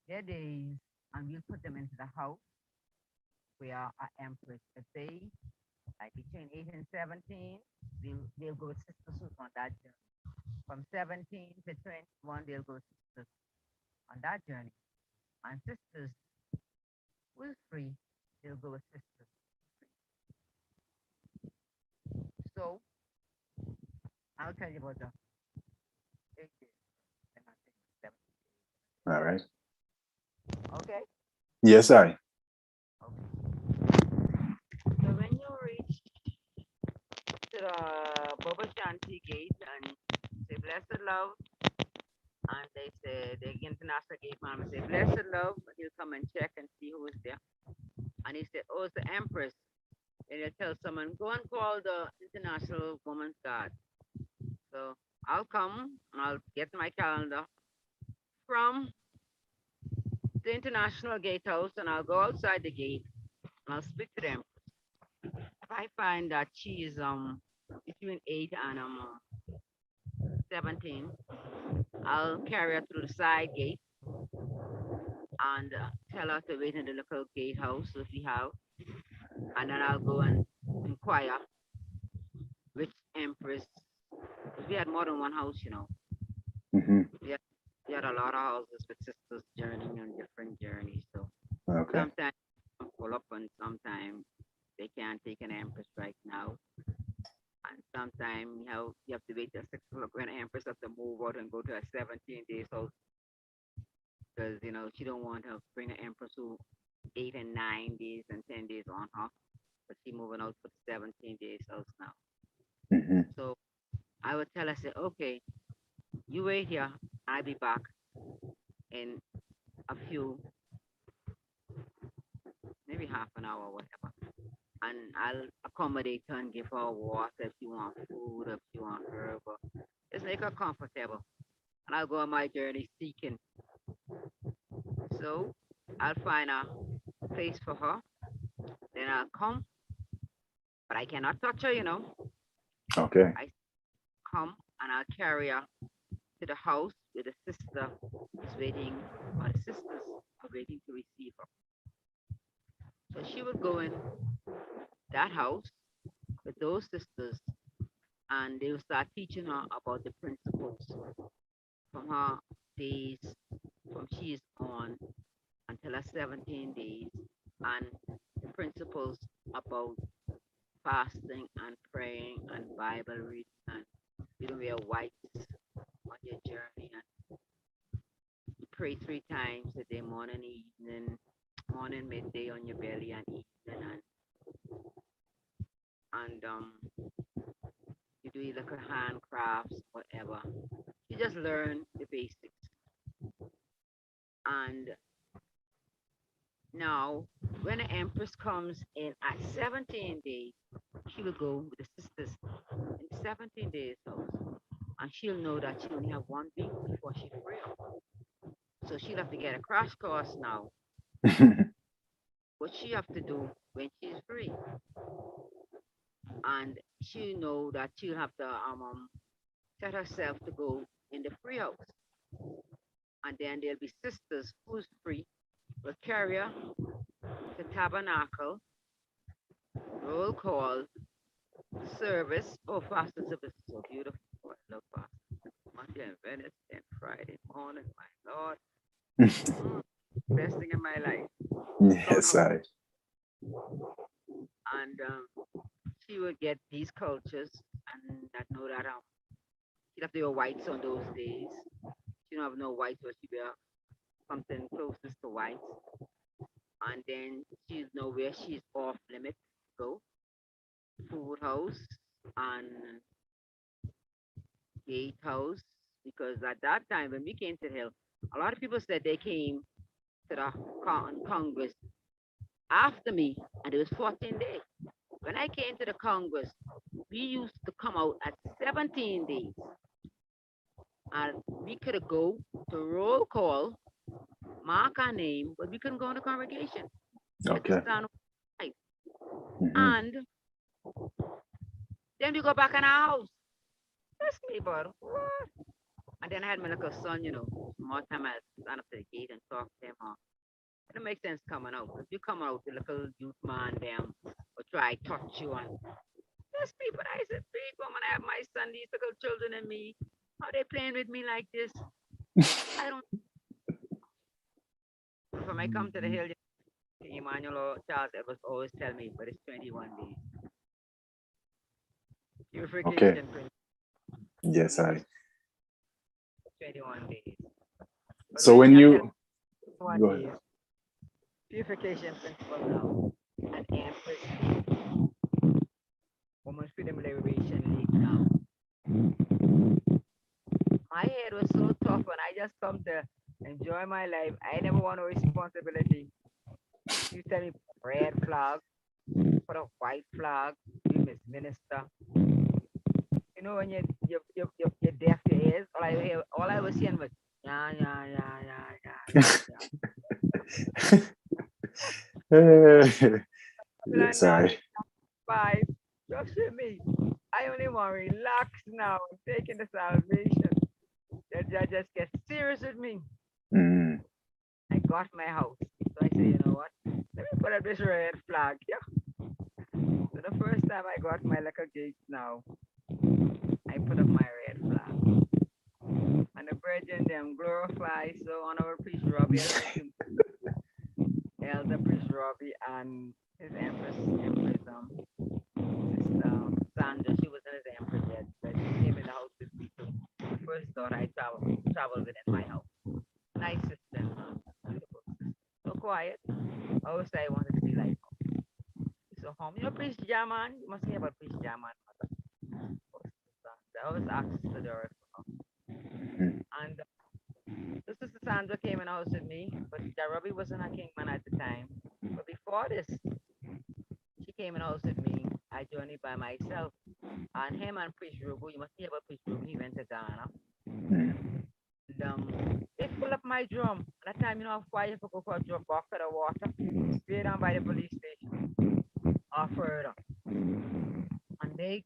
their days, and we'll put them into the house where our empress, if they like between 8 and 17, they'll go with sisterhood on that journey. From 17 to 21, they'll go sisters on that journey. And sisters will free, they'll go with sisters. So I'll tell you about the 8 days and I think 7. All right. Okay? Yes, I. Okay. So when you reach to the Boba Shanti gate and say blessed love, and they say the international gate man say blessed love, he'll come and check and see who is there. And he said, oh, it's the empress. And he'll tell someone, go and call the international woman's guard. So I'll come and I'll get my calendar from the international gatehouse, and I'll go outside the gate and I'll speak to them. If I find that she is between 8 and 17, I'll carry her through the side gate and tell her to wait in the local gatehouse if we have, and then I'll go and inquire which empress. Because we had more than one house. Mm-hmm. We had, we had a lot of houses with sisters journeying on different journeys. So Okay. sometimes pull up, and sometimes they can't take an empress right now. And sometimes you have to wait till 6 o'clock when empress have to move out and go to a 17 days house, because she don't want to bring an empress who 8 and 9 days and 10 days on her, but she moving out for the 17 days house now. Mm-hmm. So I would tell her, say, okay, you wait here, I'll be back in a few, maybe half an hour or whatever, and I'll accommodate her and give her water if she want food, if she want herb, just make her comfortable, and I'll go on my journey seeking. So I'll find a place for her, then I'll come, but I cannot touch her. Okay. I come and I'll carry her to the house where the sister is waiting, or the sisters are waiting to receive her. So she would go in that house with those sisters, and they will start teaching her about the principles from her days, from she is born until her 17 days, and the principles about fasting and praying and Bible reading, and you don't wear white on your journey, and you pray 3 times a day, morning, evening, morning, midday on your belly, and evening, and you do like a handcrafts, whatever. You just learn the basics. And now, when the Empress comes in at 17 days, she will go with the sisters in 17 days house. And she'll know that she only have 1 week before she free up. So she'll have to get a crash course now. What she have to do when she's free. And she'll know that she'll have to set herself to go in the free house. And then there'll be sisters who's free will carry her to tabernacle, roll call, service. Oh, Pastor Service is so beautiful. Oh, I love Pastor. Monday and Wednesday and Friday morning, my Lord. Mm, best thing in my life. Lord, Yes, how I. and she would get these cultures and that know that she'd have to wear whites on those days. She don't have no whites, but she wear something closest to whites. And then she's know where she's off limit to go. Food house and gatehouse, because at that time when we came to the hill, a lot of people said they came to the Congress after me, and it was 14 days. When I came to the Congress, we used to come out at 17 days, and we could go to roll call, mark our name, but we couldn't go in the congregation. We had to Okay. stand right. Hmm. And then we go back in our house. That's me, but what? And then I had my little son, more time I stand up to the gate and talk to him. It don't make sense coming out. If you come out, the little youth man them or try touch you and there's people. I said, big woman, I have my son, these little children and me. How they playing with me like this? I don't. When I come to the hill, Emmanuel or Charles Edwards always tell me, but it's 21 days. Okay. Purification principle, Yes, I. 21 days. But So when when you tell you 1 go ahead. days, purification principle now, and Empress Women's Freedom Liberation League now. My head was so tough when I just come to enjoy my life. I never want no responsibility. You tell me red flag, put a white flag, you miss minister. You know when you deaf to ears, all I was seeing was yeah yeah yeah yeah yeah yeah yeah. Yes, Now I. it's 5. Just with me. I only want to relax now and taking the salvation. The judge just get serious with me. Mm. I got my house. So I say, you know what? Let me put up this red flag. Yeah. So the first time I got my little gates now, I put up my red flag. And the virgin them glorify so honorable priest Robbie, elder priest Robbie and his empress sister Sandra, she wasn't his empress yet, but she came in the house with me too. The first daughter I traveled within my house. Nice sister, beautiful sister. So quiet. I always say I wanted to be like so home. You know Priest Jaman? You must hear about Priest Jaman. I always ask Sister Doris. Mhm. And the Sister Sandra came in the house with me, but Robbie wasn't a kingman at the time. But before this, she came in the house with me. I journeyed by myself. And him and Priest Rubu, you must hear about Priest Rubu, he went to Ghana. Mm. And they pull up my drum. That time, fire for go for a drop off of the water, straight down by the police station, or further. And they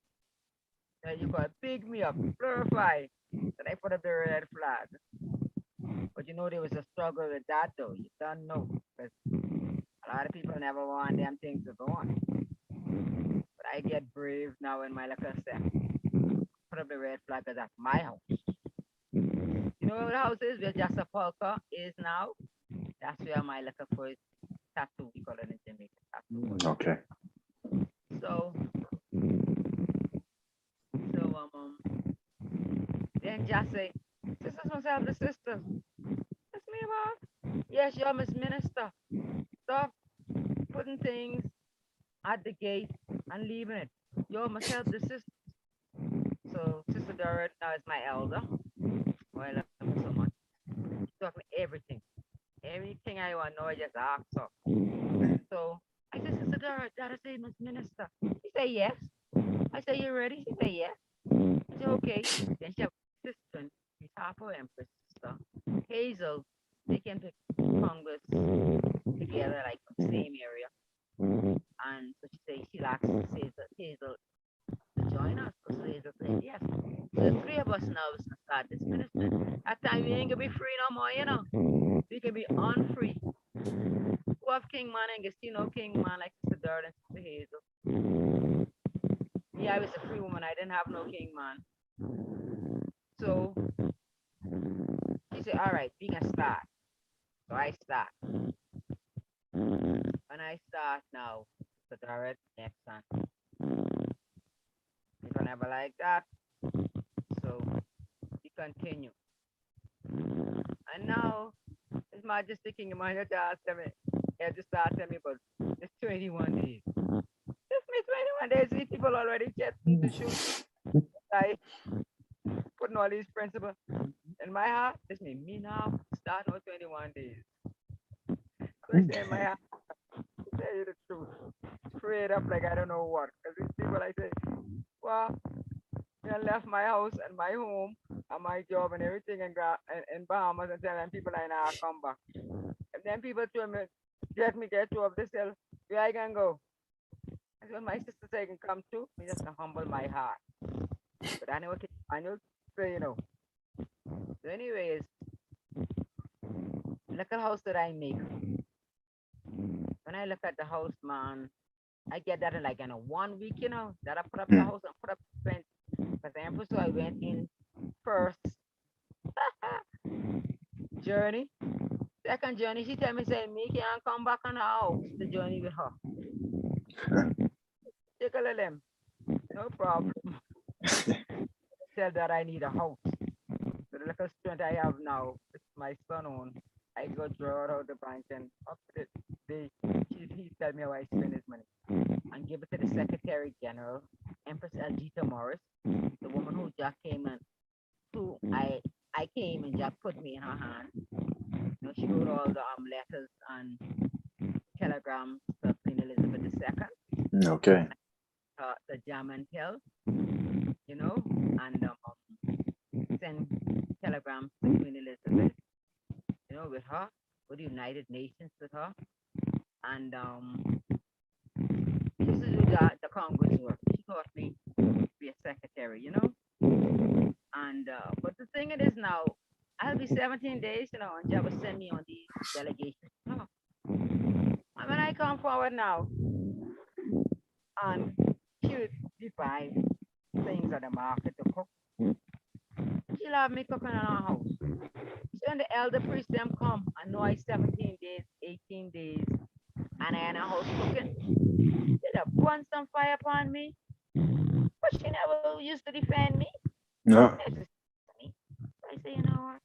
you got pick me up, glorify. Then I put up the red flag. But there was a struggle with that though. You don't know. Because a lot of people never want them things to go on. But I get brave now in my little step. Put up the red flag because that's my house. You know where the house is? Where Jassa Polka is now? That's where my little first tattoo, we call it in Jamaica, tattoo. Okay. So, then just say, sisters must have the sisters. That's me, ma. Yes, you're Miss Minister. Stop putting things at the gate and leaving it. You must help the sister. So Sister Dorrit now is my elder. Oh, I love her so much. She taught me everything. Everything I want to know, I just ask her. So I said, Sister Dora, Dada say, Miss Minister. She said, yes. I said, you ready? She said, yes. I said, okay. Then she have a sister, she's half her Empress sister, Hazel. They came to Congress together, like from the same area. And so she said, she asked Hazel to join us. So Hazel said, yes. So the three of us now is to start this ministry. At time, we ain't going to be free no more, you know. We can be unfree. Who have King Man and get see no King Man like Sister Dora and Sister Hazel. Yeah, I was a free woman. I didn't have no King Man. So she said, all right, we can start. So I start. When I start now, Sister Dora next son. It's never like that. So we continue. And now His Majesty King Emmanuel to ask me, he had to start telling me about it's 21 days. This me 21 days, these people already getting to shoot. I putting all these principles in my heart. This me now start no 21 days. So I say in my heart, to tell you the truth. Straight up like I don't know what. Because these people I say, well, I left my house and my home and my job and everything in Bahamas and telling people I now come back. And then people told me, get to of this hill, where I can go. And so when my sister say I can come too, me just can humble my heart. But anyway, I know say, you know. So anyways, look at the house that I make. When I look at the house, man, I get that in like in a 1 week, you know, that I put up the house and put up the fence. Because the Empress, so I went in first journey. Second journey, she tell me, say, me can't come back on the house, the journey with her. Take a little, no problem. Tell that I need a house. So the little strength I have now, it's my son own. I go draw it out the bank and up to the day, he tell me how I spend his money. And give it to the Secretary General, Empress Elgita Morris, the woman who just came and who I came and just put me in her hand. You know, she wrote all the letters and telegrams to Queen Elizabeth II. Okay. The German pill, you know, and send telegrams to Queen Elizabeth, you know, with her, with the United Nations with her. And she used to do the Congress work. She taught me to be a secretary, you know. And but the thing it is now, I'll be 17 days, you know, and Jab will send me on these delegations. Oh. And when I come forward now, and she would buy things at the market to cook. She'll have me cooking in our house. So when the elder priest them come, I know I 17 days, 18 days, and I in a house cooking. They'd have burn some fire upon me, but she never used to defend me. No. I say, you know what?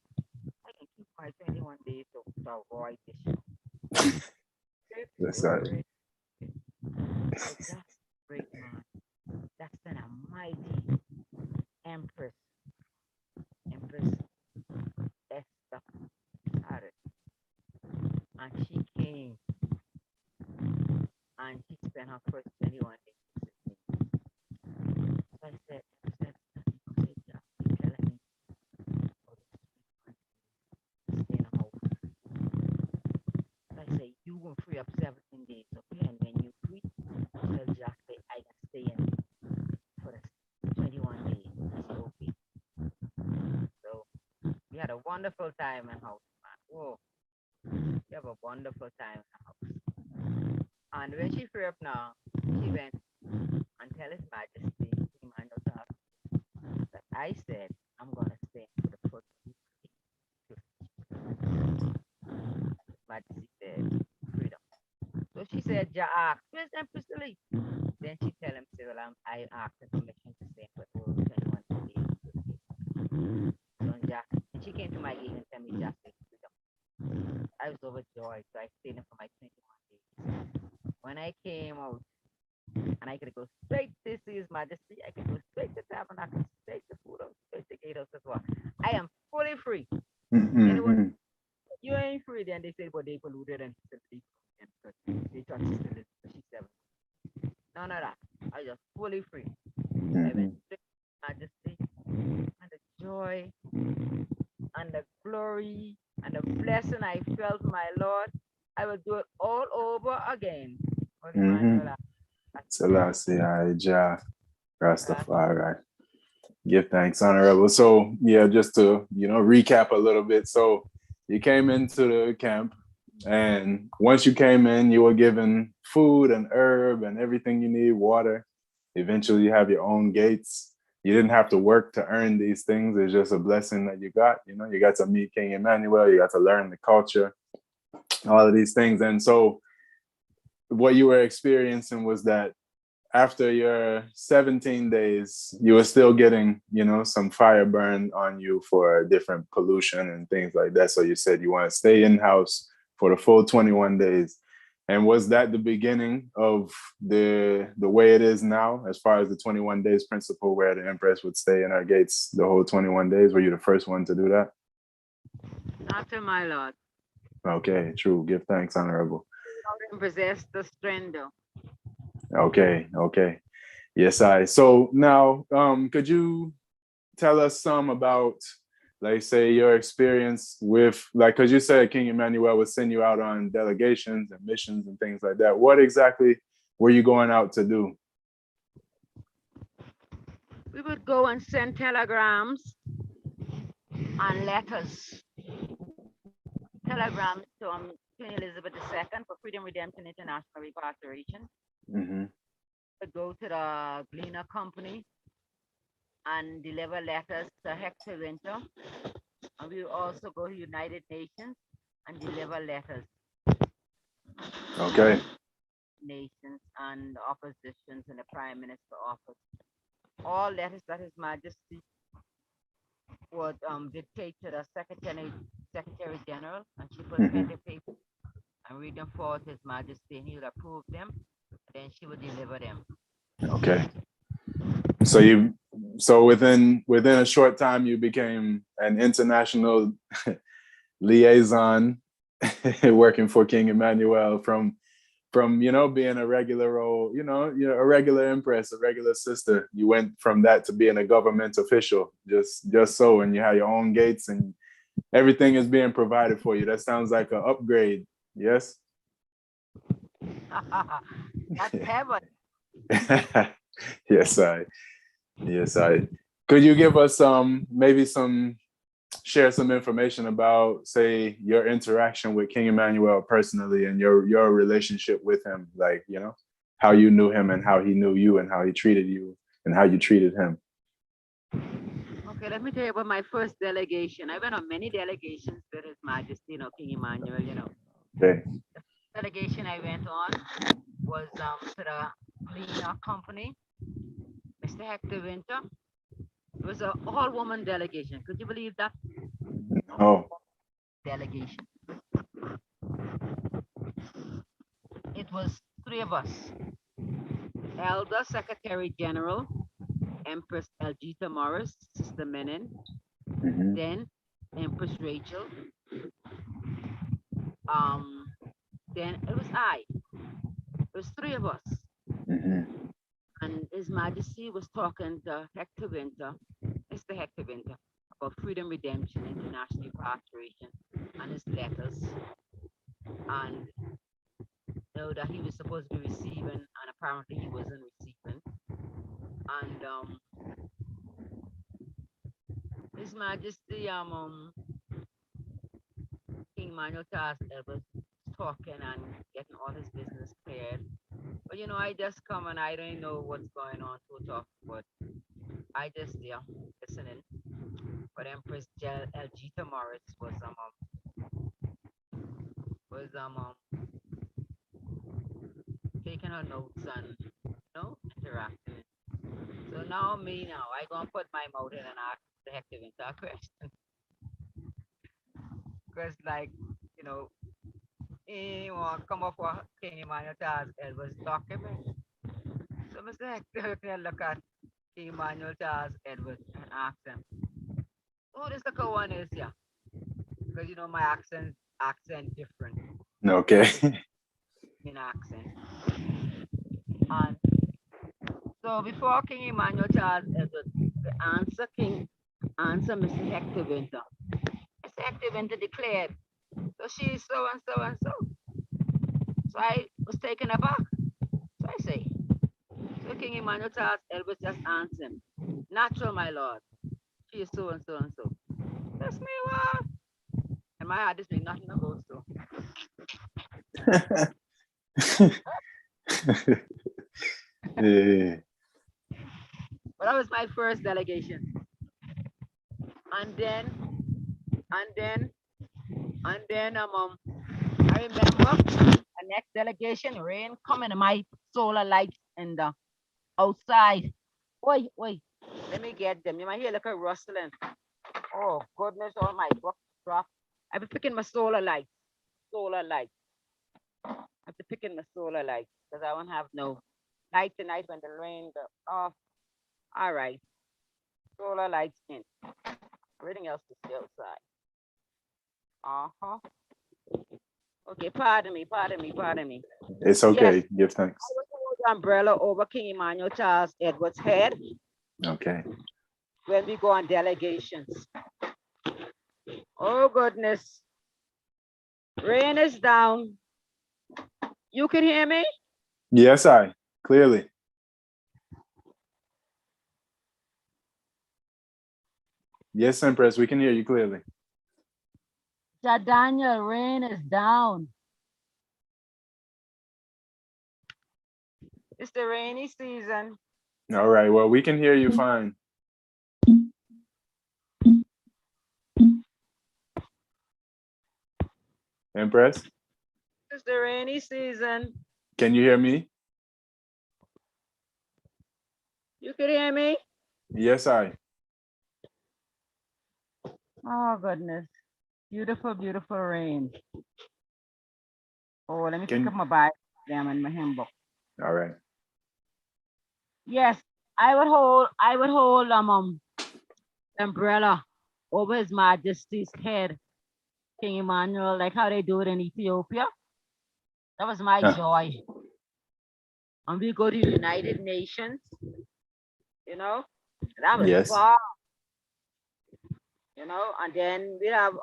I can keep my 21 days to avoid this. That's right. That's great, man. That's been a mighty Empress Esther Harris. And she came and she spent her first 21 days with me. So I said, Esther, you're telling me stay in a house. So I say, you will free up 17 days, okay? And when you free, tell Jack I can stay in for the 21 days. I said, okay. So we had a wonderful time in house, man. Whoa. We have a wonderful time in the house. And when she free up now, she went and tell His Majesty, King Manuel, that I said I'm gonna stay for the first week. His Majesty said freedom. So she said, Ja asked, where's Empress Lily? Then she tell him, say, well, I asked her permission to stay for the whole 21 days. So Jack, and she came to my gate and tell me, Jack, freedom. I was overjoyed, so I stayed in for my 21 days. When I came out, and I could go straight to His Majesty, I could go straight to Tabernacle, straight to Food House, straight to Gatehouse as well. I am fully free. Mm-hmm. Anyone, you ain't free, then they say, but they polluted and facility because they thought she's still she's 7. None of that. I just fully free. I went Hmm. to the majesty and the joy and the glory and the blessing I felt, my Lord. I will do it all over again. But Hmm. Emmanuel, Selassie, I, Jah, I Rastafari. Give thanks, Honorable. So, yeah, just to, recap a little bit. So, you came into the camp, and once you came in, you were given food and herb and everything you need, water. Eventually, you have your own gates. You didn't have to work to earn these things. It's just a blessing that you got. You got to meet King Emmanuel. You got to learn the culture, all of these things. And so, what you were experiencing was that after your 17 days, you were still getting, some fire burn on you for different pollution and things like that. So you said you want to stay in house for the full 21 days. And was that the beginning of the way it is now, as far as the 21 days principle, where the Empress would stay in our gates the whole 21 days? Were you the first one to do that? after my Lord. Okay, true. Give thanks, Honorable. And possess the strength. Okay. Yes, I. So now, could you tell us some about, like, say, your experience with, like, because you said King Emmanuel would send you out on delegations and missions and things like that. What exactly were you going out to do? We would go and send telegrams and letters. Telegrams to Queen Elizabeth II for Freedom Redemption International Repatriation. Mm-hmm. We go to the Gleaner Company and deliver letters to Hector Winter. And we also go to United Nations and deliver letters. Okay. Nations and the oppositions and the Prime Minister office. All letters that His Majesty would dictate to the Secretary General, and she put pen Mm-hmm. to paper and read them forward to His Majesty, and he would approve them. Then she would deliver them. Okay. So within a short time, you became an international liaison, working for King Emmanuel from being a regular role, a regular empress, a regular sister. You went from that to being a government official, just so, and you have your own gates and everything is being provided for you. That sounds like an upgrade. Yes. That's heaven. Yes, I. Yes, I. Could you give us maybe share some information about, say, your interaction with King Emmanuel personally and your relationship with him, like, how you knew him and how he knew you and how he treated you and how you treated him. Okay, let me tell you about my first delegation. I went on many delegations with His Majesty, King Emmanuel. Okay. The delegation I went on was to the Gleaner Company, Mr. Hector Winter. It was an all-woman delegation. Could you believe that? Oh. Delegation. It was 3 of us. Elder Secretary General, Empress Elgita Morris, Sister Menin, Mm-hmm. then Empress Rachel. Then it was I. It was 3 of us. Mm-hmm. And His Majesty was talking to Hector Winter, Mr. Hector Winter, about Freedom Redemption, International Repatriation, and his letters. And that he was supposed to be receiving, and apparently he wasn't receiving. And His Majesty, King Manuel Charles was talking and getting all his business cleared. But I just come and I don't know what's going on to talk, but I just listening. But Empress Elgita Morris was taking her notes and interacting. So now I gonna put my mouth in and ask the Hector Winter question. Because he want to come up with King Emmanuel Charles Edwards document. So Mr. Hector can look at King Emmanuel Charles Edwards and ask him, who this the one is here? Because my accent accent different Okay. in accent. And so before King Emmanuel Charles Edward, the answer Mr. Hector Winter. Mr. Hector Winter declared, so she's so and so and so. So I was taken aback. So I say, so King Emmanuel Charles Edward just answered him, natural, my lord. She is so and so and so. That's me, what? And my heart just make nothing to go so. Yeah. But that was my first delegation. And then, and then, and then, I remember the next delegation, rain coming and my solar lights in the outside. Wait, wait, let me get them. You might hear like a rustling. Oh, goodness, all my books drop. I've been picking my solar lights. Solar lights. I've been picking my solar lights because I won't have no light tonight when the rain go off. All right. Solar lights in. Everything else is still outside. Uh-huh. Okay, pardon me, pardon me, pardon me. It's Yes, okay. Give thanks. I was hold the umbrella over King Emmanuel Charles Edward's head Okay. when we go on delegations. Oh, goodness. Rain is down. You can hear me? Yes, I clearly. Yes, Empress, we can hear you clearly. Daniel, rain is down. It's the rainy season. All right. Well, we can hear you fine. Empress, It's the rainy season. can you hear me? You can hear me? Yes, I. Oh, goodness. Beautiful, beautiful rain. Oh, let me pick up my Bible and my hymn book. All right. Yes, I would hold umbrella over His Majesty's head, King Emmanuel, like how they do it in Ethiopia. That was my joy. And we go to the United Nations, you know, that was Yes. far, you know, and then we have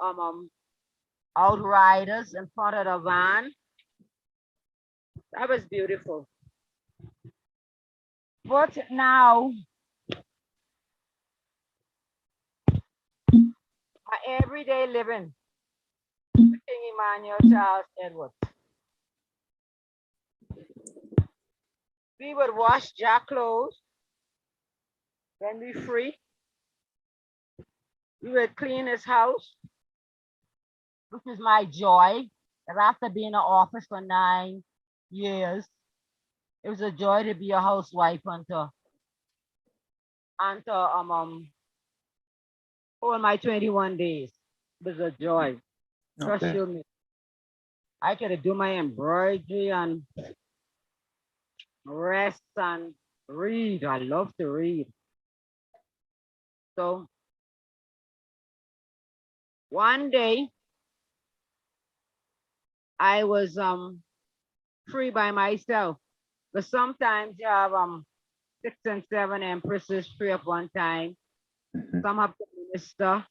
outriders in front of the van. That was beautiful. But now, my everyday living, King Emmanuel Charles Edward. We would wash Jack clothes when we free. We would clean his house, which is my joy. And after being in office for 9 years, it was a joy to be a housewife until all my 21 days. It was a joy. Trust Okay. you me. I could do my embroidery and rest and read. I love to read. So one day I was free by myself. But sometimes you have 6 and 7 empresses free at one time. Mhm. Some have to minister,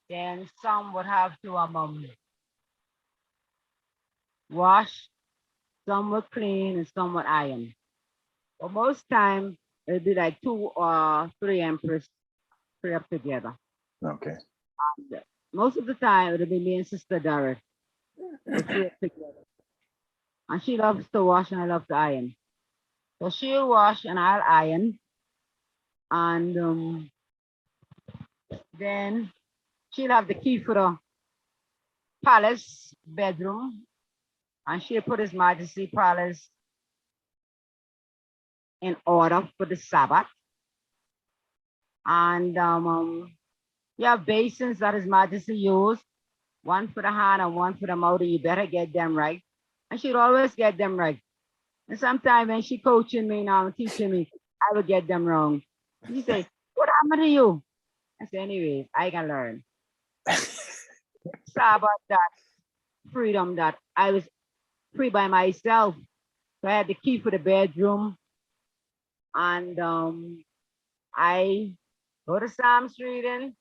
then some would have to wash, some would clean, and some would iron. But most time it'd be like 2 or 3 empress free up together. Okay. And most of the time it'll be me and Sister Doris. We free up together. And she loves to wash and I love to iron. So she'll wash and I'll iron. And then she'll have the key for the palace bedroom. And she'll put His Majesty Palace in order for the Sabbath. And you have basins that His Majesty used, one for the hand and one for the mouth. You better get them right. And she'd always get them right. And sometimes when she coaching me now, teaching me, I would get them wrong. She say, "What happened to you?" I say, "Anyways, I can learn." Sabbath that. freedom that I was free by myself. So I had the key for the bedroom, and I go to Sam's reading,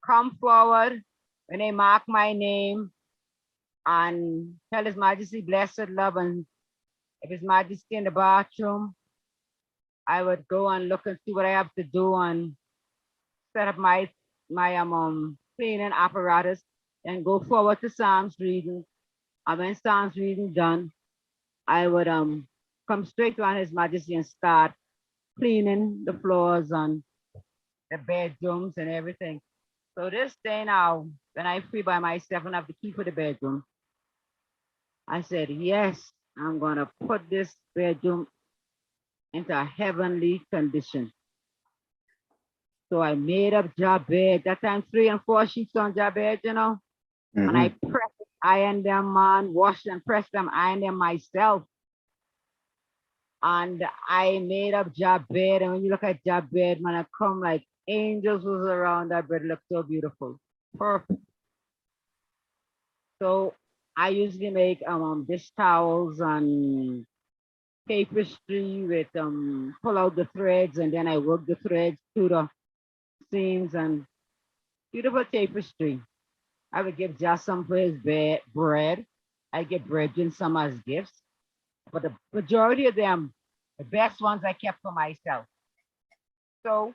come forward when they mark my name, and tell His Majesty blessed love, and if His Majesty in the bathroom, I would go and look and see what I have to do and set up my cleaning apparatus and go forward to Psalms reading. And when Psalms reading done, I would come straight to His Majesty and start cleaning the floors and the bedrooms and everything. So this day now, when I free by myself and have the key for the bedroom, I said, yes, I'm gonna put this bedroom into a heavenly condition. So I made up job bed. That time 3 and 4 sheets on job bed, and I Mm-hmm. press iron them on, wash them, press them, iron them myself. And I made up job bed. And when you look at job bed, man, I come like angels was around that bed. Looked so beautiful. Perfect. So I usually make dish towels and tapestry with pull out the threads and then I work the threads through the seams and beautiful tapestry. I would give just some for his bread. I give brethren some as gifts, but the majority of them, the best ones I kept for myself. So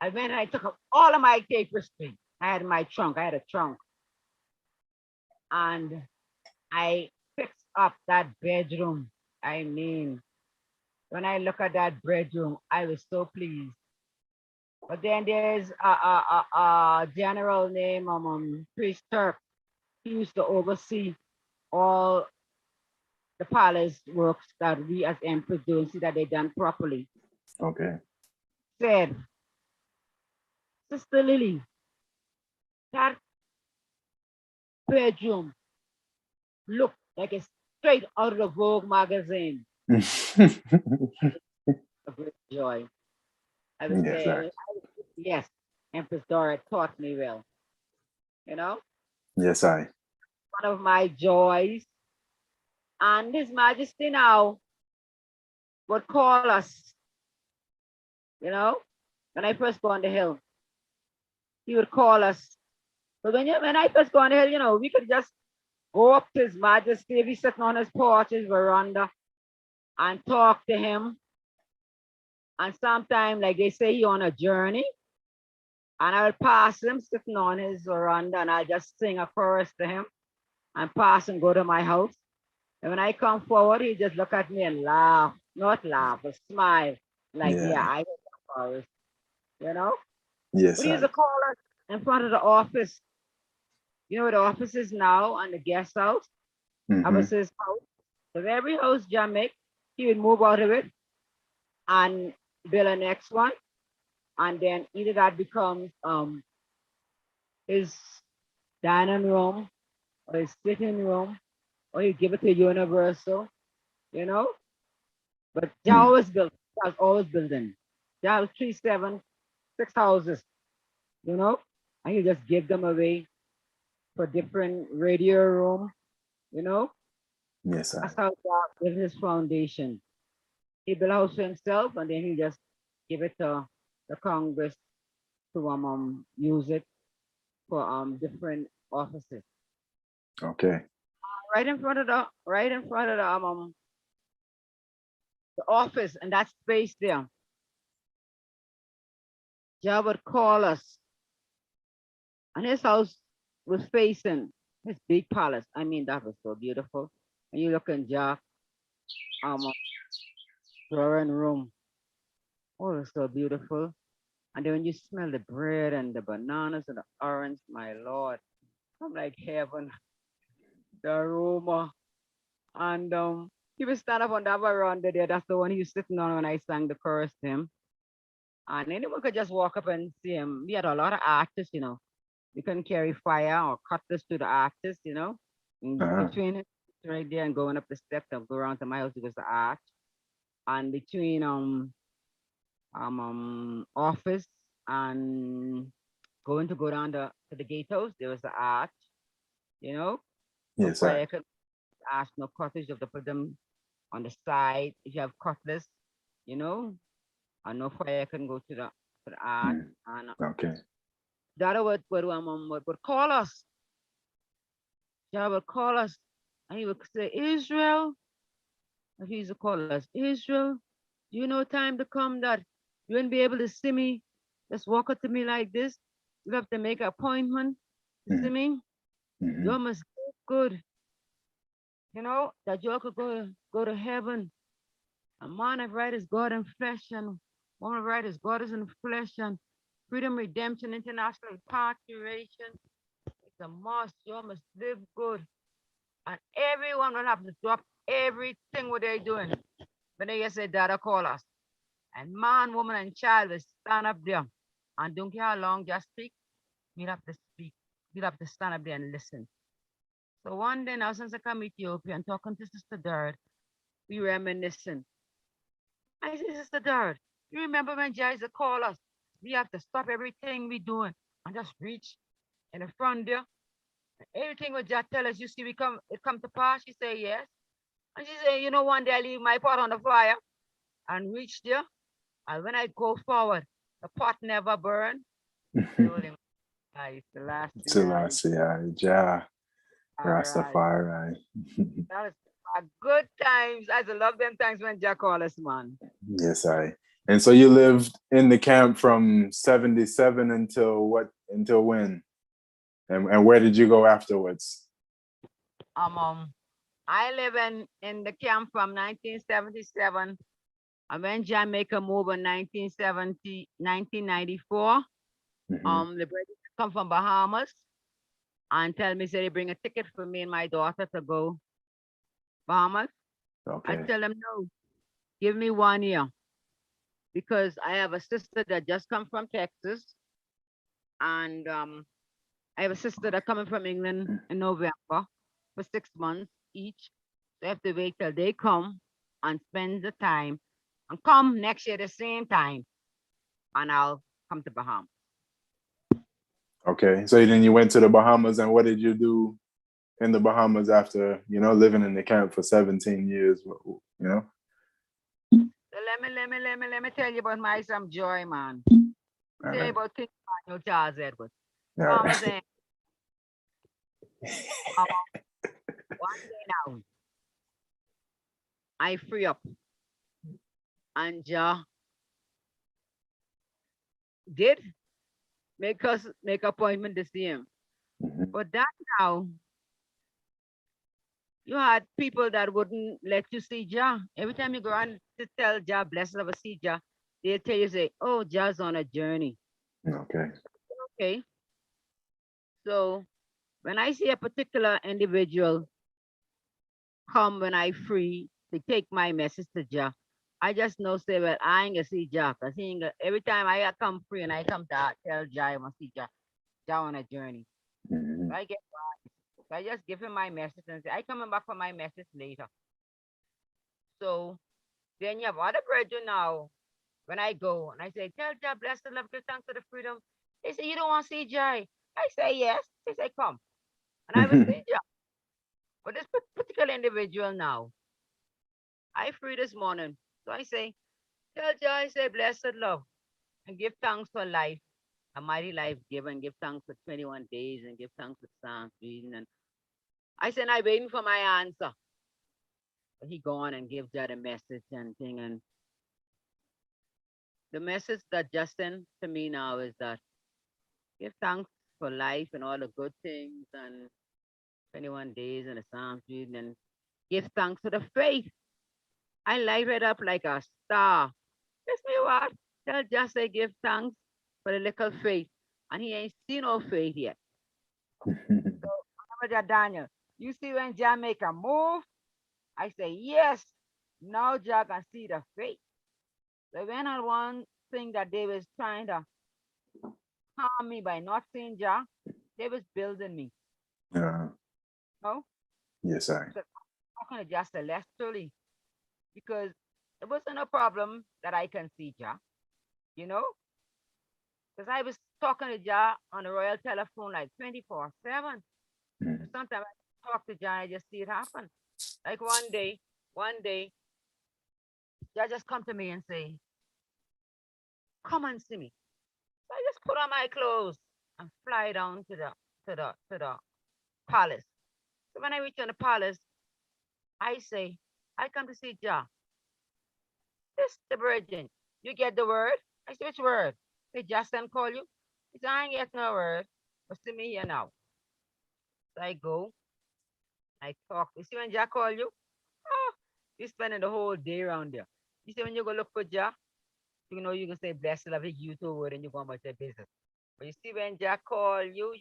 I went and I took up all of my tapestry. I had my trunk. I had a trunk, and I fixed up that bedroom. I mean, when I look at that bedroom, I was so pleased. But then there's a general name, Priest Turk. He used to oversee all the palace works that we as emperors do and see that they done properly. Okay. Said, Sister Lily, that bedroom looked like it's straight out of the Vogue magazine. A great joy. I was Yes, I. saying, yes, Empress Dora taught me well. You know, Yes, I. one of my joys. And His Majesty now would call us, you know, when I first go on the hill, he would call us. But when I first go on the hill, we could just go up to His Majesty, be sitting on his porch, his veranda, and talk to him. And sometimes, like they say, he on a journey, and I will pass him sitting on his veranda, and I'll just sing a chorus to him and pass and go to my house. And when I come forward, he just look at me and laugh, not laugh, but smile, like, yeah, Yeah. I heard the chorus, you know? But Yes, he used to I. call us in front of the office. You know where the office is now and the guest house? I Mm-hmm. was his house. So every house John make, he would move out of it and build a next one. And then either that becomes his dining room or his sitting room, or he give it to Universal, you know. But they Mm. always built, I was always building. They have 3, 7, 6 houses, you know, and you just give them away for different radio room, you know. Yes, I. That's how God built his foundation. He built a house for himself and then he just give it to the Congress to use it for different offices. Okay. Right in front of the office and that space there, Jah would call us and his house was facing his big palace. I mean, that was so beautiful. And you look in Jah drawing room. Oh, it was so beautiful. And then when you smell the bread and the bananas and the orange, my Lord, I'm like heaven, the aroma. And he was stand up on that veranda there. That's the one he was sitting on when I sang the chorus to him. And anyone could just walk up and see him. We had a lot of artists, You couldn't carry fire or cutlass to the artist, Uh-huh. between it right there and going up the steps to go around to my house, it was the arch. And between office and going to go down to the gatehouse, there was the arch. you know. No Yes, fire I. can ask no cutlass. You have to put them on the side. If you have cutlass, you know, and no fire can go to the art. Mm. And Okay. that would would call us. God would call us, and he would say, Israel. And he used to call us, Israel. Do you know time to come that you won't be able to see me? Just walk up to me like this. You have to make an appointment to see Mm. me. Hmm. You must go good. That you could go to heaven. A man of right is God in flesh, and woman of right is God is in flesh, and freedom, redemption, international repatriation. It's a must. You must live good. And everyone will have to drop everything what they're doing. When they say Dada call us. And man, woman, and child will stand up there. And don't care how long just speak, we'll have to speak. We'll have to stand up there and listen. So one day now, since I come to Ethiopia and talking to Sister Dard, we reminiscing. I say, Sister Dard, you remember when Jaisa called us? We have to stop everything we doing and just reach in the front there. Everything what Jah tell us, you see, it come to pass. She say yes. And she say, one day I leave my pot on the fire and reach there. And when I go forward, the pot never burn. I say, Holy it's the last year. Selassie, I, Jah, All right. Rastafari. That was a good times. I just love them times when Jack call us, man. Yes, I. And so you lived in the camp from 77 until what? Until when? And where did you go afterwards? Um, um, I live in the camp from 1977. I went Jamaica move in 1994. Hmm. The brothers come from Bahamas and tell me, say they bring a ticket for me and my daughter to go Bahamas. I Okay. tell them, no, give me 1 year because I have a sister that just come from Texas, and I have a sister that coming from England in November for 6 months each. So I have to wait till they come and spend the time and come next year the same time, and I'll come to Bahamas. Okay. So then you went to the Bahamas, and what did you do in the Bahamas after, living in the camp for 17 years, you know? So let me tell you about my some joy, man. All Tell you right. about King Daniel Charles Edward. All Bahamas right. and um, one day now, I free up and did make appointment to see him. Mhm. But that now, you had people that wouldn't let you see Jah. Every time you go on to tell Jah, blessed of a see Jah, they'll tell you, say, oh, Jah's on a journey. Okay. Okay. So when I see a particular individual come when I free to take my message to Jah, I just know, say, well, I ain't gonna see Jah. Because every time I come free and I come to tell Jah I want to see Jah, Jah on a journey. So Mhm. I get so I just give him my message and say, I coming back for my message later. So then you have other brethren now. When I go and I say, tell Jah, bless the love, give thanks for the freedom. They say, you don't want to see Jah. I say, yes. They say, come. And I will see Jah. But this particular individual now, I free this morning. So I say, tell Jah, I say, blessed love, and give thanks for life, a mighty life given, give thanks for 21 days, and give thanks for Psalms reading. And I said, I waiting for my answer. But he gone and give Jah the message and thing. And the message that Justin to me now is that give thanks for life and all the good things and 21 days and the Psalms reading and give thanks for the faith. I light it up like a star. Guess me what? Tell just say give thanks for the little faith. And he ain't seen no faith yet. So remember that Daniel. You see when Jah make a move, I say yes. Now Jah can see the faith. So when I one thing that they was trying to harm me by not seeing Jah, they was building me. Uh, No? yes, I. So I'm talking to Jah celestially because it wasn't a problem that I can see Jah, you know? Because I was talking to Jah on the royal telephone like 24/7. Mm. Sometimes I talk to Jah, I just see it happen. Like one day, Jah just come to me and say, "Come and see me." So I just put on my clothes and fly down to the palace. So when I reach on the palace, I say, "I come to see Jah. This the virgin. You get the word?" I say, "Which word?" They just and call you. He said, "I ain't get no word. But see me here now." So I go, I talk. You see when Jah call you? Oh, you spending the whole day around there. You see when you go look for Jah, you can say blessed love you to word and you go about your business. But you see when Jah call you,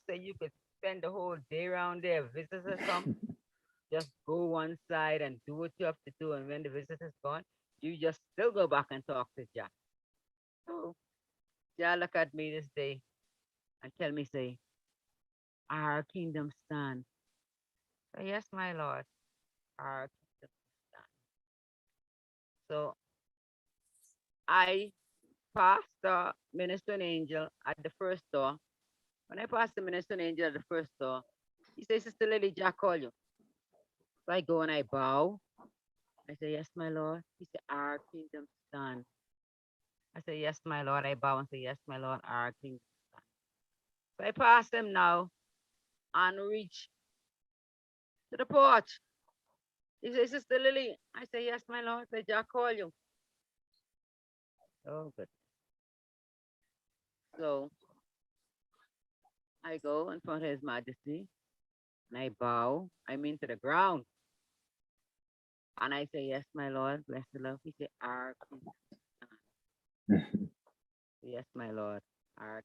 say you could spend the whole day around there. Visitors come, just go one side and do what you have to do. And when the visitors gone, you just still go back and talk to Jah. So Jah look at me this day and tell me, say, our kingdom stand. So, yes, my Lord, our kingdom stand. So I passed the ministering angel at the first door. When I passed the ministering angel at the first door, he says, Sister Lily, Jack call you. So I go and I bow. I say, yes, my Lord. He said, our kingdom stand. I say, yes, my Lord. I bow and say, yes, my Lord, our kingdom stand. So I pass him now and reach to the porch. He says, Sister Lily. I say, yes, my Lord. I say, Jack call you. Oh, good. So I go in front of His Majesty and I bow. I mean to the ground. And I say, yes, my Lord, bless the Lord. He said, our kingdom stand. Yes, my Lord, our.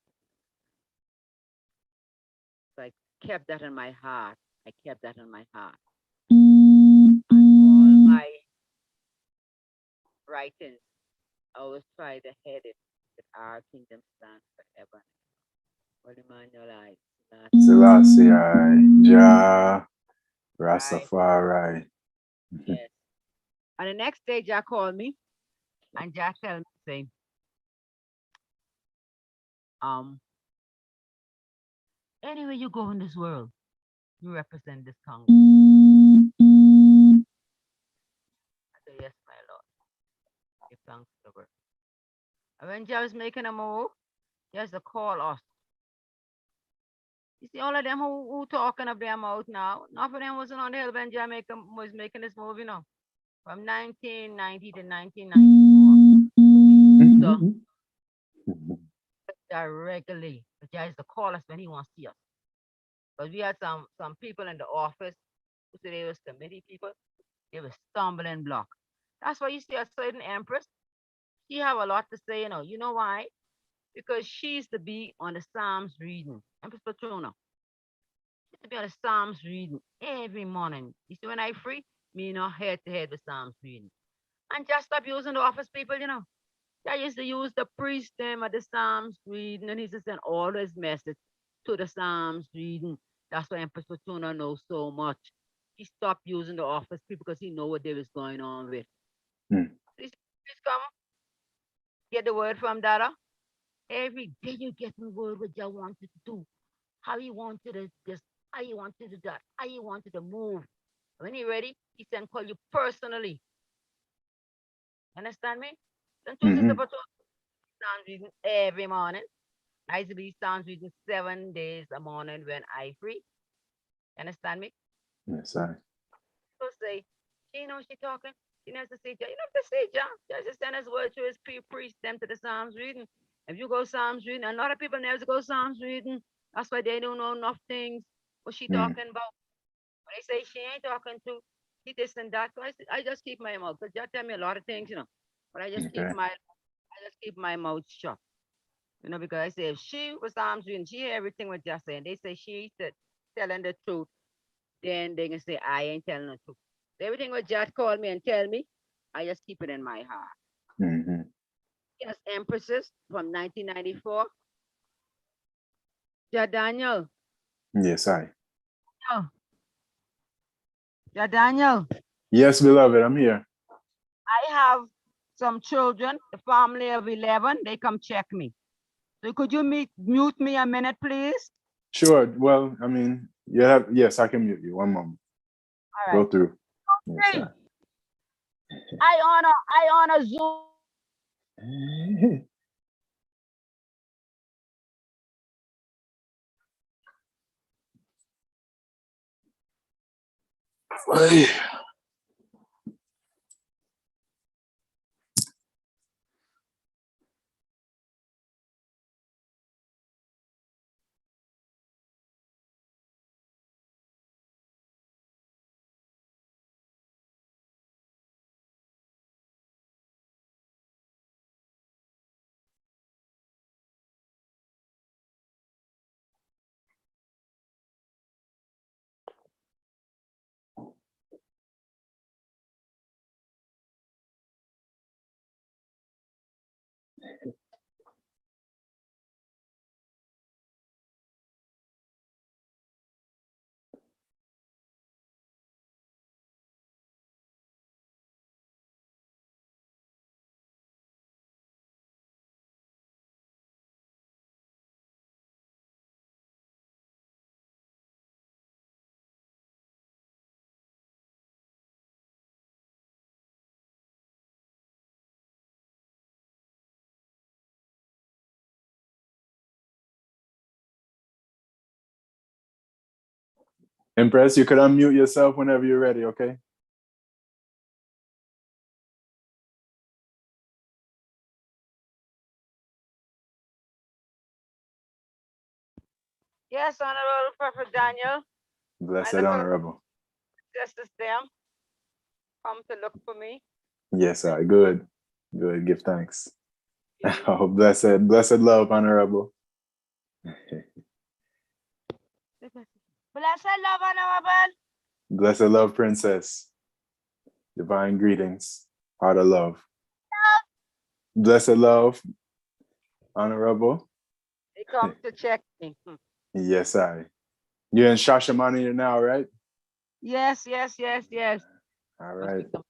So I kept that in my heart. I kept that in my heart. All my writings, I always try to head it that our kingdom stands forever. Holy man, your life. Selassie, I, Jah, Right? Rastafari. Yes. And the next day, Jack called me and Jack tell me, say, um, anywhere you go in this world, you represent this Congress. I said, yes, my Lord. Give thanks to the Lord. And when Jack was making a move, he has to call us. You see, all of them who talking of their mouth now, none of them wasn't on the hill when Jamaica was making this movie, from 1990 to 1994. So, directly, the judge to call us when he wants to see us. But we had some people in the office who said they was committee people, they were stumbling block. That's why you see a certain Empress, she have a lot to say, You know why? Because she used to be on the Psalms reading. Empress Patrona. To be on the Psalms reading every morning. You see, when I free, me head to head with Psalms reading. And just stop using the office people. I used to use the priest them at the Psalms reading, and he used to send all his message to the Psalms reading. That's why Empress Fortuna knows so much. He stopped using the office people because he know what they was going on with. Please, please come get the word from Dada. Every day you get the word what you wanted to do, how you wanted to this, how you wanted to do that, how you wanted to move. When he ready, he can call you personally. Understand me? Then two sister Mm-hmm. but sounds reading every morning. I used to be sounds reading 7 days a morning when I free. Understand me? Yes, I. So say, she knows she talking. She knows to say, you know to say, John. Just send his word to his priest them to the Psalms reading. If you go Psalms reading, a lot of people never go Psalms reading. That's why they don't know enough things. What she Mm. talking about? When they say she ain't talking to, she this and that. So I just keep my mouth. Because you tell me a lot of things. But Okay. I just keep my mouth shut. Because I say if she was Psalms reading, she hear everything what just saying. They say she said telling the truth, then they can say I ain't telling the truth. Everything what Jad called me and tell me, I just keep it in my heart. Mm-hmm. Yes, Empresses from 1994. Jad Daniel. Yes, I. Oh, Jad Daniel. Yes, beloved, I'm here. I have some children, the family of 11, they come check me. So could you mute me a minute, please? Sure. Well, I mean, You have, yes, I can mute you. One moment. All Go right. through. Yes, Hey, sir. I honor Zoom. Hey. Empress, you could unmute yourself whenever you're ready, okay? Yes, Honorable Prophet Daniel. I Blessed look out Honorable. justice them come to look for me. Yes, sir. Good. Good. Give thanks. Oh, blessed love, Honorable. Blessed love, Honorable. Blessed love, Princess. Divine greetings. Heart of love. Blessed love, Honorable. He come to check me. Yes, I. You're in Shashamani now, right? Yes, yes, yes, yes. All Must be right. some-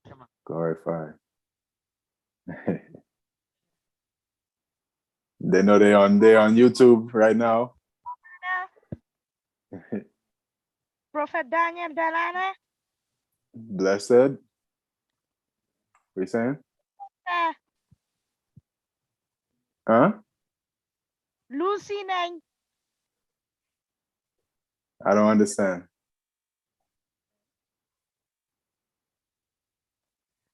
come on. Glorify. They know they on YouTube right now. Prophet Daniel Delana. Blessed. What you saying? Huh? Lucy Nang. I don't understand.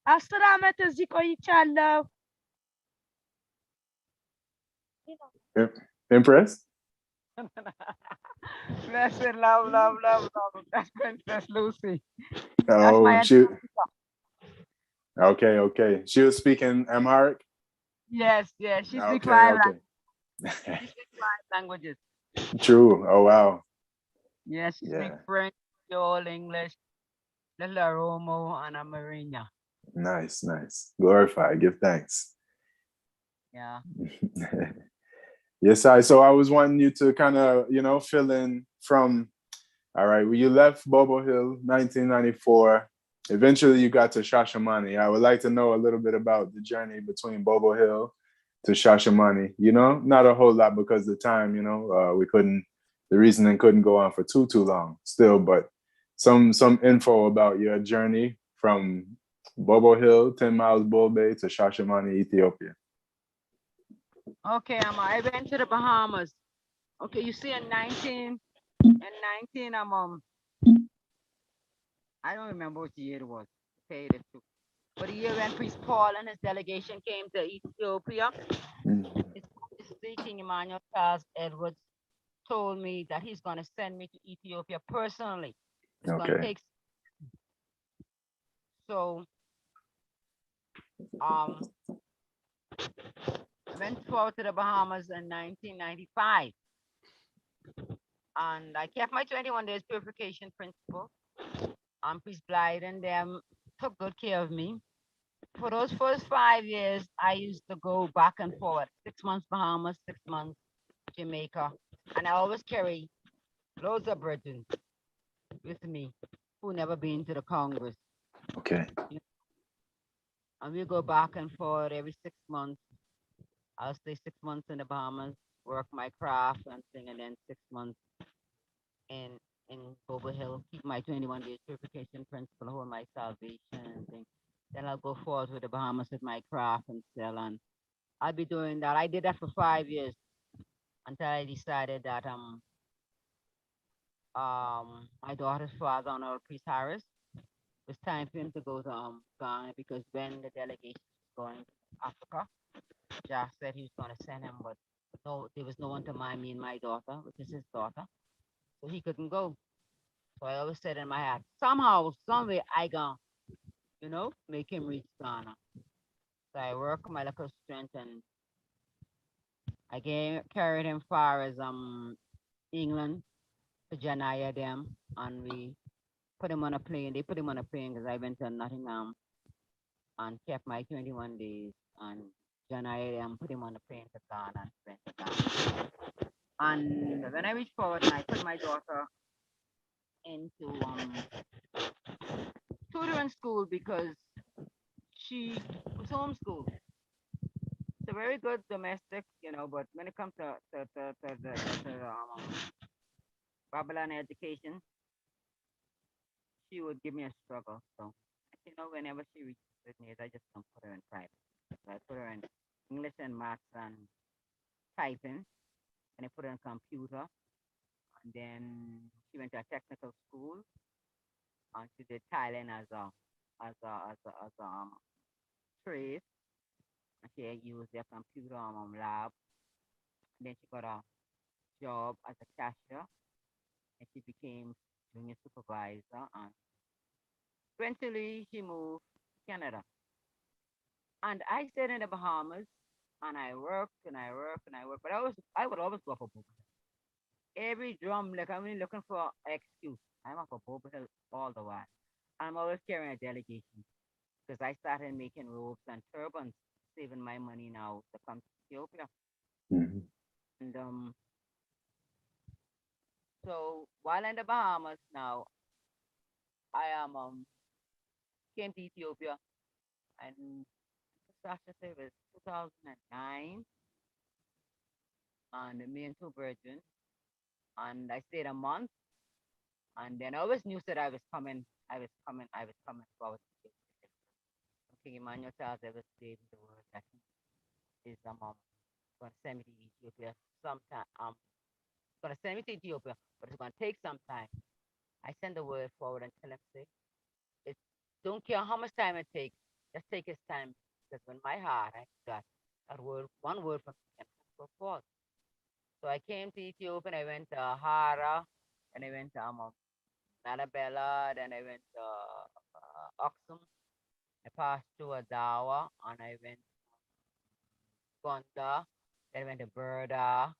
Astronaut Ziko Yichalo. Impressed? Blessed love, love, love, love. That's Princess Lucy. That's Oh, my okay. She was speaking Amharic? yes, yes. She speaks Okay, five okay. she speaks five languages. True. Oh, wow. Yes, she speaks Yeah. French, Creole, English, Little Oromo, and Amerindia. Nice. Glorify. Give thanks. Yeah. Yes, so I was wanting you to kind of, fill in from, all right, well, you left Bobo Hill, 1994. Eventually you got to Shashamani. I would like to know a little bit about the journey between Bobo Hill to Shashamani. Not a whole lot because the time, the reasoning couldn't go on for too long still, but some info about your journey from Bobo Hill, 10 miles Bull Bay to Shashamani, Ethiopia. Okay, I went to the Bahamas. Okay, you see in 19, I don't remember what year it was. Okay, but the year when Priest Paul and his delegation came to Ethiopia, his Majesty King Emmanuel Charles Edwards told me that he's going to send me to Ethiopia personally. It's going to Okay. take. So, I went forward to the Bahamas in 1995, and I kept my 21 days purification principle. Priest Blythe and them took good care of me. For those first 5 years, I used to go back and forward. 6 months Bahamas, 6 months Jamaica, and I always carry loads of brethren with me who never been to the Congress. Okay. And we go back and forth every 6 months. I'll stay 6 months in the Bahamas, work my craft and thing, and then 6 months in in Bobo Hill, keep my 21 days purification principle, hold my salvation and thing. Then I'll go forward with the Bahamas with my craft and sell, and I'll be doing that. I did that for 5 years until I decided that my daughter's father, Honorable Priest Harris, it was time for him to go to Ghana because when the delegation was going to Africa, Josh said he was going to send him, but no, there was no one to mind me and my daughter, which is his daughter, so he couldn't go. So I always said in my heart, somehow, someway, I gonna, make him reach Ghana. So I work my local strength, and carried him far as England to Janaya them, and we put him on a plane. They put him on a plane because I went to Nottingham and kept my 21 days, and Janaya them put him on the plane to Ghana and went to Ghana. And when I reached forward, and I put my daughter into tutoring school because she was homeschooled. It's a very good domestic, but when it comes to Babylon education, she would give me a struggle. So, whenever she reaches with me, I just don't put her in private. So I put her in English and maths and typing, and I put her in computer. And then she went to a technical school, and she did Thailand as a trade. And she used their computer lab. And then she got a job as a cashier, and she became junior supervisor. And eventually, she moved to Canada. And I stayed in the Bahamas, and I worked and I worked and I worked. But I would always go for Bobo Hill. Every drum, like I'm really looking for an excuse. I'm up for Bobo Hill all the while. I'm always carrying a delegation because I started making robes and turbans, saving my money now to come to Ethiopia. Mhm. And so while in the Bahamas now, I am came to Ethiopia, and Sasha said it was 2009, and me and two virgins, and I stayed a month. And then I always knew that I was coming forward to Ethiopia. King Emmanuel tells every slave in the world that he is going to send me to Ethiopia sometime. Going to send me to Ethiopia, but it's going to take some time. I send the word forward and tell him, say, it don't care how much time it takes, just take his time. Because when my heart, I got that word, one word from him, go forth. So I came to Ethiopia and I went to Hara, and I went to Malabella, then I went to Oxum. I passed through Adawa, and I went to Gonda, then I went to Berda,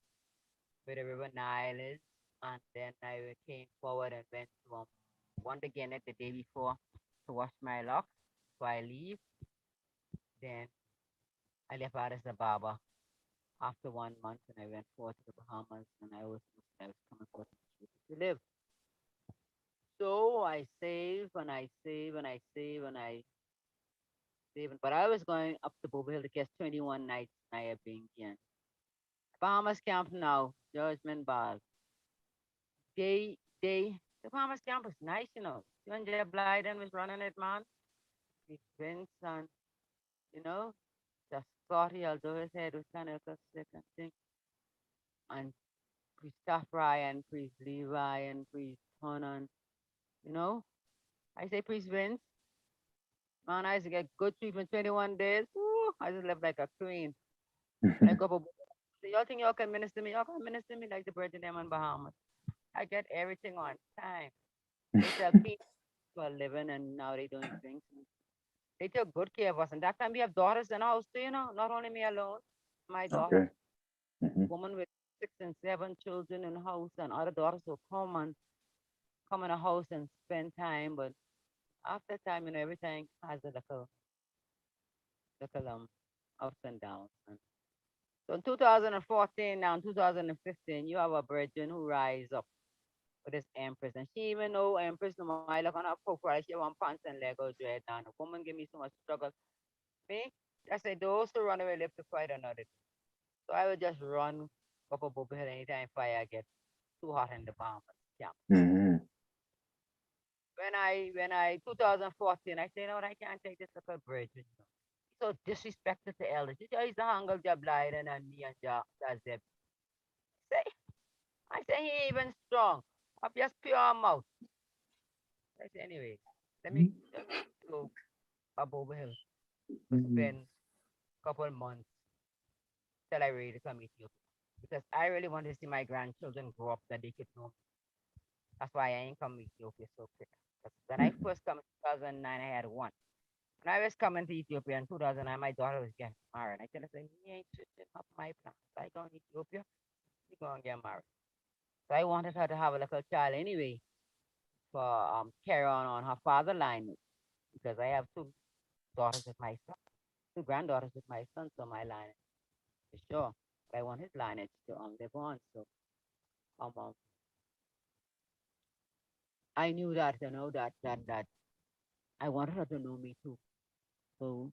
where the River Nile is, and then I came forward and went to Wonder Gannett the day before to wash my locks. So I leave. Then I left Addis Ababa after 1 month, and I went forward to the Bahamas, and I always knew that I was coming forward to live. So I save and I save and I save and I save, but I was going up to Bobo Hill to catch 21 nights I have been again. Bahamas camp now, Judgment Ball. The Bahamas camp was nice, When Jeb Blyden was running it, man, with Vince and, you know, just Scotty, although his head was kind of sick and thing, and Priest Ryan, Priest Levi, and Priest Conan, you know. I say Priest Vince, man, I used to get good treatment 21 days. Ooh, I just lived like a queen. When I go up, y'all think y'all can minister me? Y'all can minister me like the bird in them in Bahamas. I get everything on time. They sell peanuts for a living, and now they doing things. They took good care of us. And that time we have daughters in the house too, not only me alone, my daughters, Okay. Mhm. woman with 6 and 7 children in the house, and other daughters will come in the house and spend time. But after time, everything has a little ups and downs. And so in 2014, now in 2015, you have a virgin who rise up with this Empress. And she even know Empress, no matter look on her profile, she want pants and Lego dread. And the woman give me so much struggle. Me, I say those who run away live to fight another. So I would just run up a Bobo Hill anytime fire get too hot in the Bahamas. Mm-hmm. When I 2014, I say, you know what, I can't take this little bridge. You know. So disrespected to elders. You know, he's the hunger job Blyden and me and Jazeb. Say, I say he ain't even strong. I'm just pure mouth. I say anyway, let me go a Bobo Hill to Mm-hmm. spend a couple of months till I ready to come Ethiopia. Because I really want to see my grandchildren grow up that they could know. That's why I ain't come to Ethiopia so quick. 'Cause when I first come in 2009, I had one. When I was coming to Ethiopia in 2009, my daughter was getting married. I tell her, say, me ain't switching up my plans. I go to Ethiopia, we going to get married. So I wanted her to have a little child anyway for carry on her father line because I have two daughters with my son, two granddaughters with my son, so my line for sure. But I want his lineage to live on. So um, I knew that, that I wanted her to know me too. So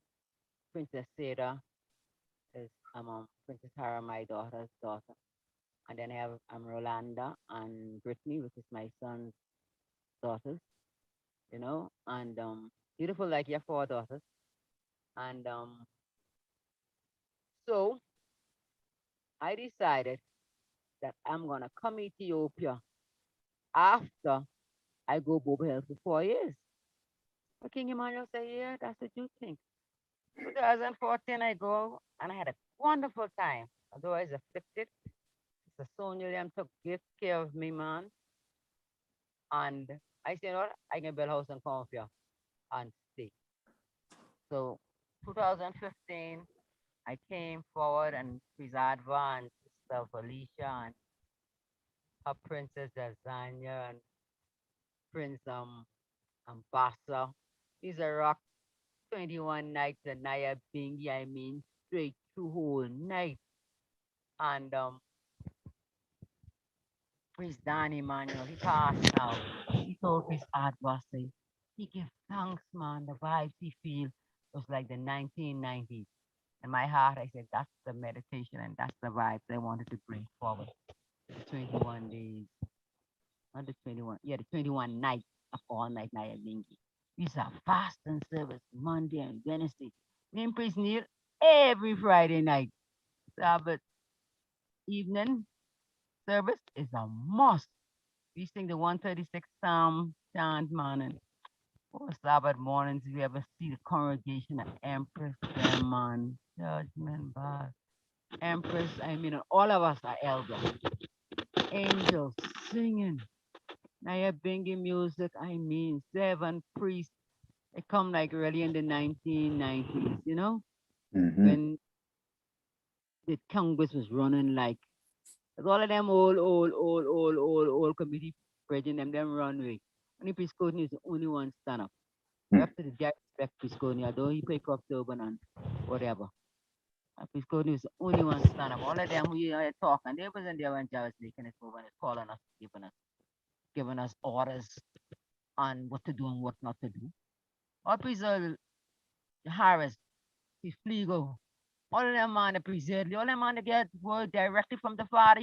Princess Seda is Princess Hara, my daughter's daughter. And then I have Rolanda and Brittany, which is my son's daughters, and beautiful like your four daughters. And so I decided that I'm gonna come Ethiopia after I go Bobo Hill for 4 years. But King Emmanuel said, yeah, that's what you think. 2014 I go and I had a wonderful time. Although I was afflicted, the Sonia them took good care of me, man. And I said, you know what, I can build a house and come up here and stay. So 2015, I came forward and Prince Adva and Sister Felicia and her Princess Azania and Prince Ambassa. These are rock 21 nights and Naya Bingi, I mean straight through whole night. And Prince Danny Manuel, he passed now. He told Prince Adva, say, he give thanks, man, the vibes he feel was like the 1990s. In my heart, I said, that's the meditation and that's the vibes I wanted to bring forward. The 21 days, not the 21, yeah, the 21 nights of all night Nyabingi. These are fast and service Monday and Wednesday. We in prison here every Friday night. Sabbath evening service is a must. We sing the 136 Psalm chant, man, and for Sabbath mornings, if you ever see the congregation of Empress, them, man, Judgment Bar. Empress, I mean, all of us are elders, angels singing. Nyabingi music, I mean, seven priests. They come like really in the 1990s, Mm-hmm. when the Congress was running like, 'cause all of them old committee president, them runway. Only Piscotty is the only one stand up. I have to respect Piscotty, although he pick up turban and whatever. Piscotty is the only one stand up. All of them who you know, talk, and they wasn't there when Jarvis making it over and calling us, giving us orders on what to do and what not to do. All Priscilla Harris, his Fliego, all of them man the preserve, all them man to get word directly from the father,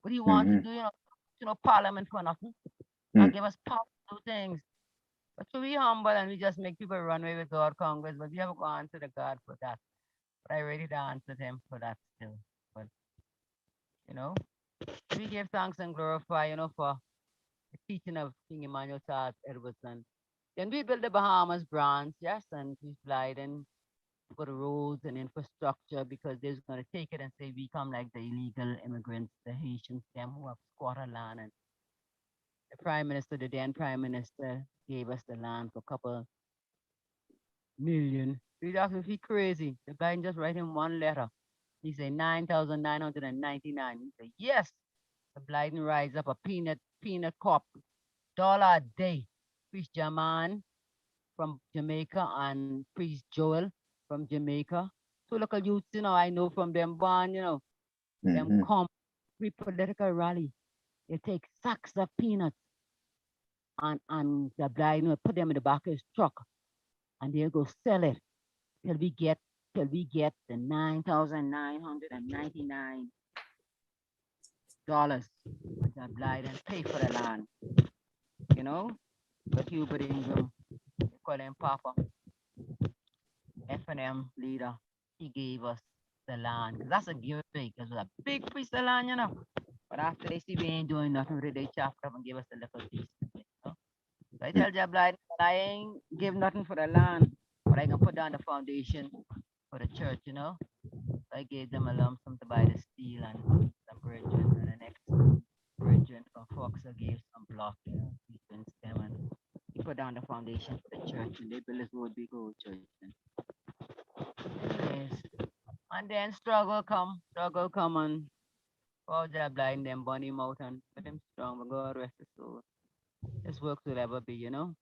what he wants to Mm-hmm. do, parliament for nothing. Not give us power to do things. But so we humble and we just make people run away with God Congress, but we have to answer the God for that. But I ready to answer him for that still. But you know, we give thanks and glorify, for the teaching of King Emmanuel Charles Edwardson. Then we build the Bahamas branch, yes, and we fly then for the roads and infrastructure because they're going to take it and say we come like the illegal immigrants, the Haitians, them who have squatter land. And the prime minister, the then prime minister, gave us the land for a couple million. We asked if he crazy. The guy just write him one letter. He said 9,999. He said yes. The Biden rise up a peanut cup dollar a day. Priest Jaman from Jamaica and Priest Joel from Jamaica. Two local youths, I know from them born, them Mm-hmm. come pre political rally. They take sacks of peanuts and the blind put them in the back of his truck and they'll go sell it till we get the 9,999 dollars. Job blind and pay for the land, you know. But Hubert Ingram, they call him Papa, F&M leader. He gave us the land. 'Cause that's a give big. Because it was a big piece of land, you know. But after they see we ain't doing nothing with it, they chopped up and give us a little piece. You know? So I tell Job blind, I ain't give nothing for the land, but I can put down the foundation for the church, you know. So I gave them a lump sum to buy the steel and some brethren, and the next brethren from Foxa gave some block, you know, sequence them, and he put down the foundation for the church, and they built this old big old church. And anyways, and then struggle come, and all job blind them burn him out, and but him strong, but God rest his soul. His works will ever be, you know,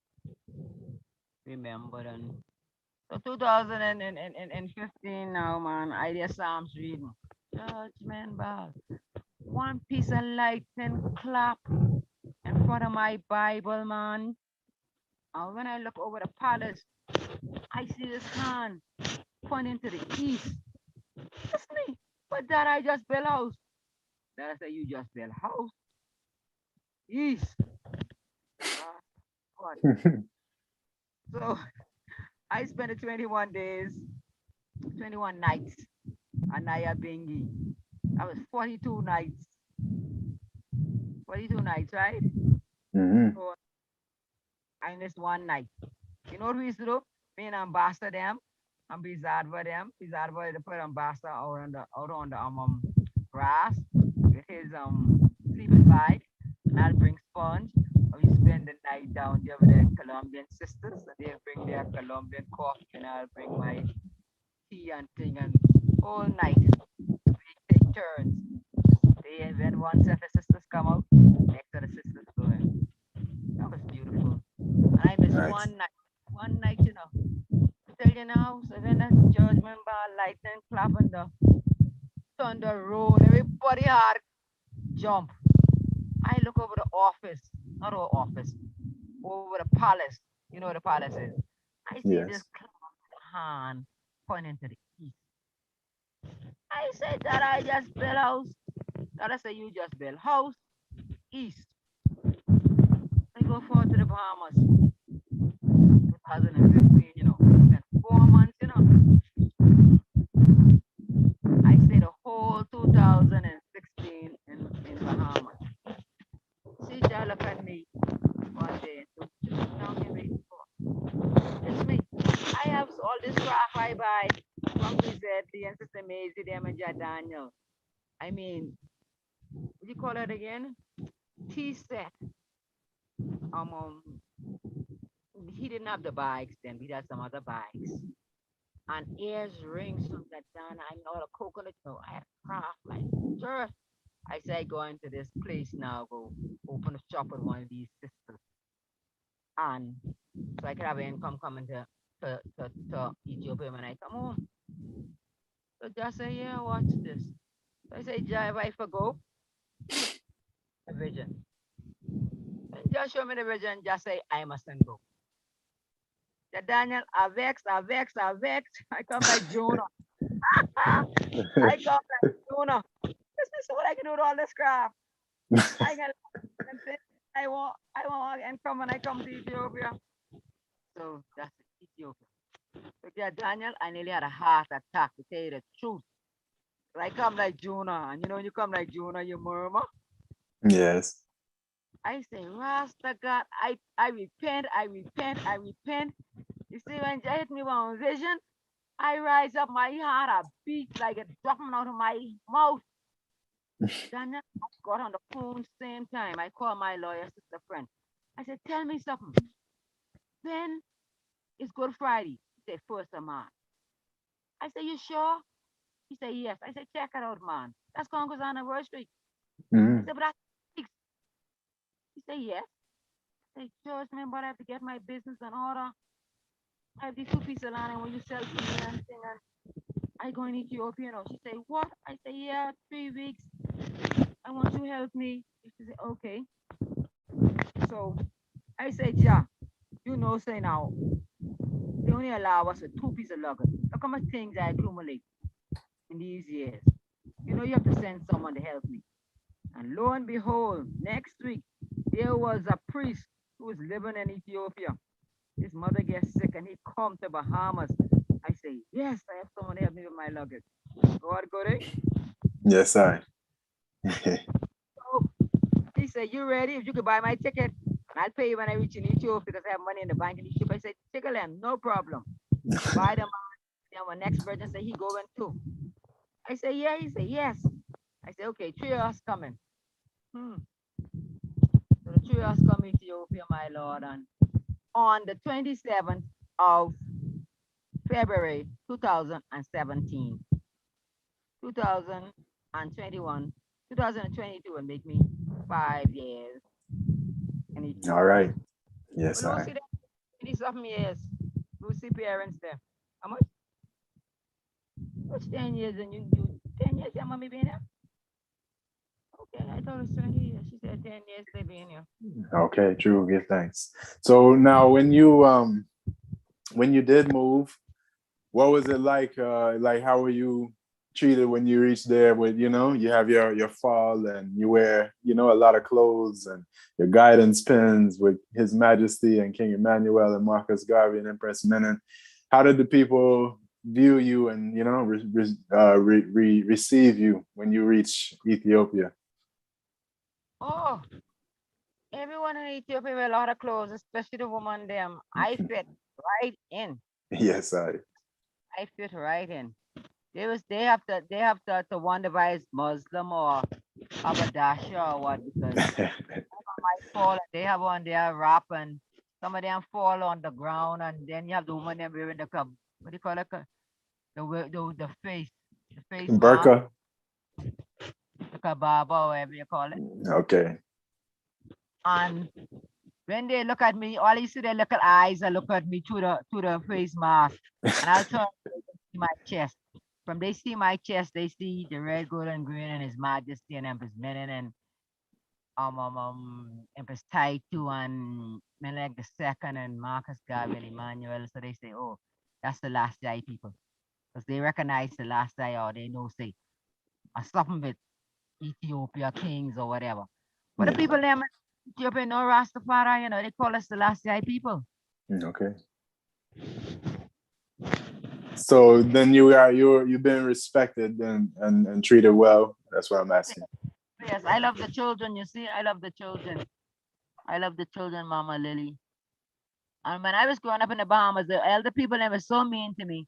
remembered. And so 2015 now, man, I did Psalms reading. Judgment bell. One piece of lightning clap in front of my Bible, man. And when I look over the palace, I see this hand pointing to the east. That's me. But that I just built house. That I say you just built house. East. Ah, God. So I spent the 21 days, 21 nights at Naya Bingi. That was 42 nights. 42 nights, right? Mm-hmm. So I missed one night. You know what we used to do? Me and ambassador them and bizarre for them. Bizarre for the put ambassador out on the grass with his sleeping bag. And I'll bring sponge. And we spend the night down there with the Colombian sisters. And they'll bring their Colombian coffee and I'll bring my tea and thing, and all night we take turns. They when one set of sisters come out, next set of sisters go in. That was beautiful. And I missed Nice. one night, you know. I tell you now, so when the judgment bar lightning clap and the thunder roll, everybody heart jump. I look over the office, not our office, over the palace. You know what the palace is. I see this Yes. hand pointing to the east. I said that I just built house. That I said you just built house east. I go forward to the Bahamas, 2015, you know. Spent 4 months, you know. I stayed the whole 2016 in Bahamas. See, Jah look at me one day and took now me waiting for. It's me. I have all this craft I buy from PZD and Sister Maisie, them and Jah Daniel. I mean, what do you call it again? Tea set. Um, um, he didn't have the bikes then. He had some other bikes. And ears rings from that down. I know the coconut. No, I had craft like sure. I say go into this place now. Go open a shop with one of these sisters, and so I could have income coming to Ethiopia when I come home. So just say yeah, watch this. So I say, Jai, if I forgo the vision, and just show me the vision. Just say I mustn't go. The Daniel, I vex, I vex, I vex. I come like Jonah. I come like Jonah. This is what I can do with all this crap. I can I want and come when I come to Ethiopia. So that's Ethiopia. Look at Daniel, I nearly had a heart attack to tell you the truth. So I come like Jonah, and you know when you come like Jonah, you murmur. Yes. I say, Rasta God, I repent, I repent, I repent. You see, when you hit me one vision, I rise up, my heart a beat like it dropping out of my mouth. Daniel, I got on the phone same time. I called my lawyer sister friend. I said, tell me something. When is Good Friday? He said, 1st of March. I said, you sure? He said, yes. I said, check it out, man. That's Congo's anniversary. I Mm-hmm. said, but that's 6. He said, yes. I said, church member, I have to get my business in order. I have these 2 pieces of land and when you sell to me and thing, and I go in Ethiopia, you know. She said, what? I said, yeah, 3 weeks. I want you to help me. She said, okay. So I said, yeah, you know, say now, they only allow us with 2 pieces of luggage. Look how much things I accumulate in these years. You know, you have to send someone to help me. And lo and behold, next week, there was a priest who was living in Ethiopia. His mother gets sick and he come to Bahamas. I say, yes, I have someone to help me with my luggage. God, go there. Yes, I. So he said, you ready? If you could buy my ticket, and I'll pay you when I reach in Ethiopia because I have money in the bank in Ethiopia. I said, tickle him, no problem. Buy them. Then my next virgin said, he going too. I said, yeah. He said, yes. I said, okay, 3 hours coming. Hmm. So the 3 hours come to Ethiopia, my lord. And on the 27th of February 2017, 2021, 2022 will make me 5 years in All Ethiopia. right. Yes, But I. Lucy, them 20 something years. Lucy parents there. How much? What's 10 years and you 10 years your mommy been here? Okay, I thought it was 20 years. She said 10 years they been here. Okay, true. Give thanks. So now, when you did move, what was it like? Like, how were you treated when you reached there? With you have your fall and you wear a lot of clothes and your guidance pins with His Majesty and King Emmanuel and Marcus Garvey and Empress Menen. How did the people view you and receive you when you reach Ethiopia? Oh, everyone in Ethiopia wear a lot of clothes, especially the woman them. I fit right in. Yes, I. I fit right in. They have to wonder why it's Muslim or Haberdasher or what because might fall and they have on their wrap and some of them fall on the ground and then you have the woman them wearing the what do you call it? The face mask, Burka. the kababa, or whatever you call it. Okay. And when they look at me, all you see their little eyes and look at me through the face mask. And I'll turn to see my chest. From they see my chest, they see the red, gold, and green and His Majesty and Empress Menen and Empress Taitu and Melek the Second and Marcus Garvey and Emmanuel. So they say, oh, that's the last day people. Because they recognize the last day or they know say something with Ethiopia kings or whatever. But the Yeah. people them in Ethiopia know Rastafari, they call us the last day people. Okay. So then you've been respected and treated well. That's what I'm asking. Yes, I love the children, you see. I love the children. I love the children, Mama Lily. And when I was growing up in the Bahamas, the elder people they were so mean to me.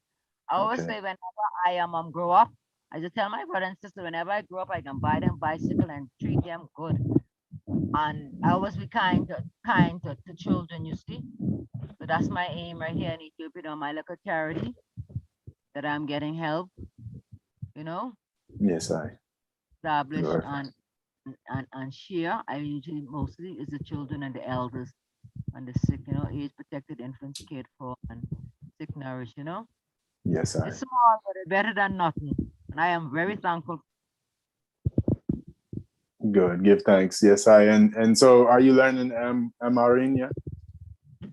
I always Okay. say whenever I grow up, I just tell my brother and sister whenever I grow up, I can buy them bicycle and treat them good. And I always be kind to children, you see. So that's my aim right here in Ethiopia on my little charity that I'm getting help, you know, Yes, I. establish Good. and share. I usually mostly is the children and the elders and the sick, age protected infants cared for and sick nourished. Yes, I. It's small, but it's better than nothing. And I am very thankful. Good. Give thanks. Yes, I. And so, are you learning Amarinia?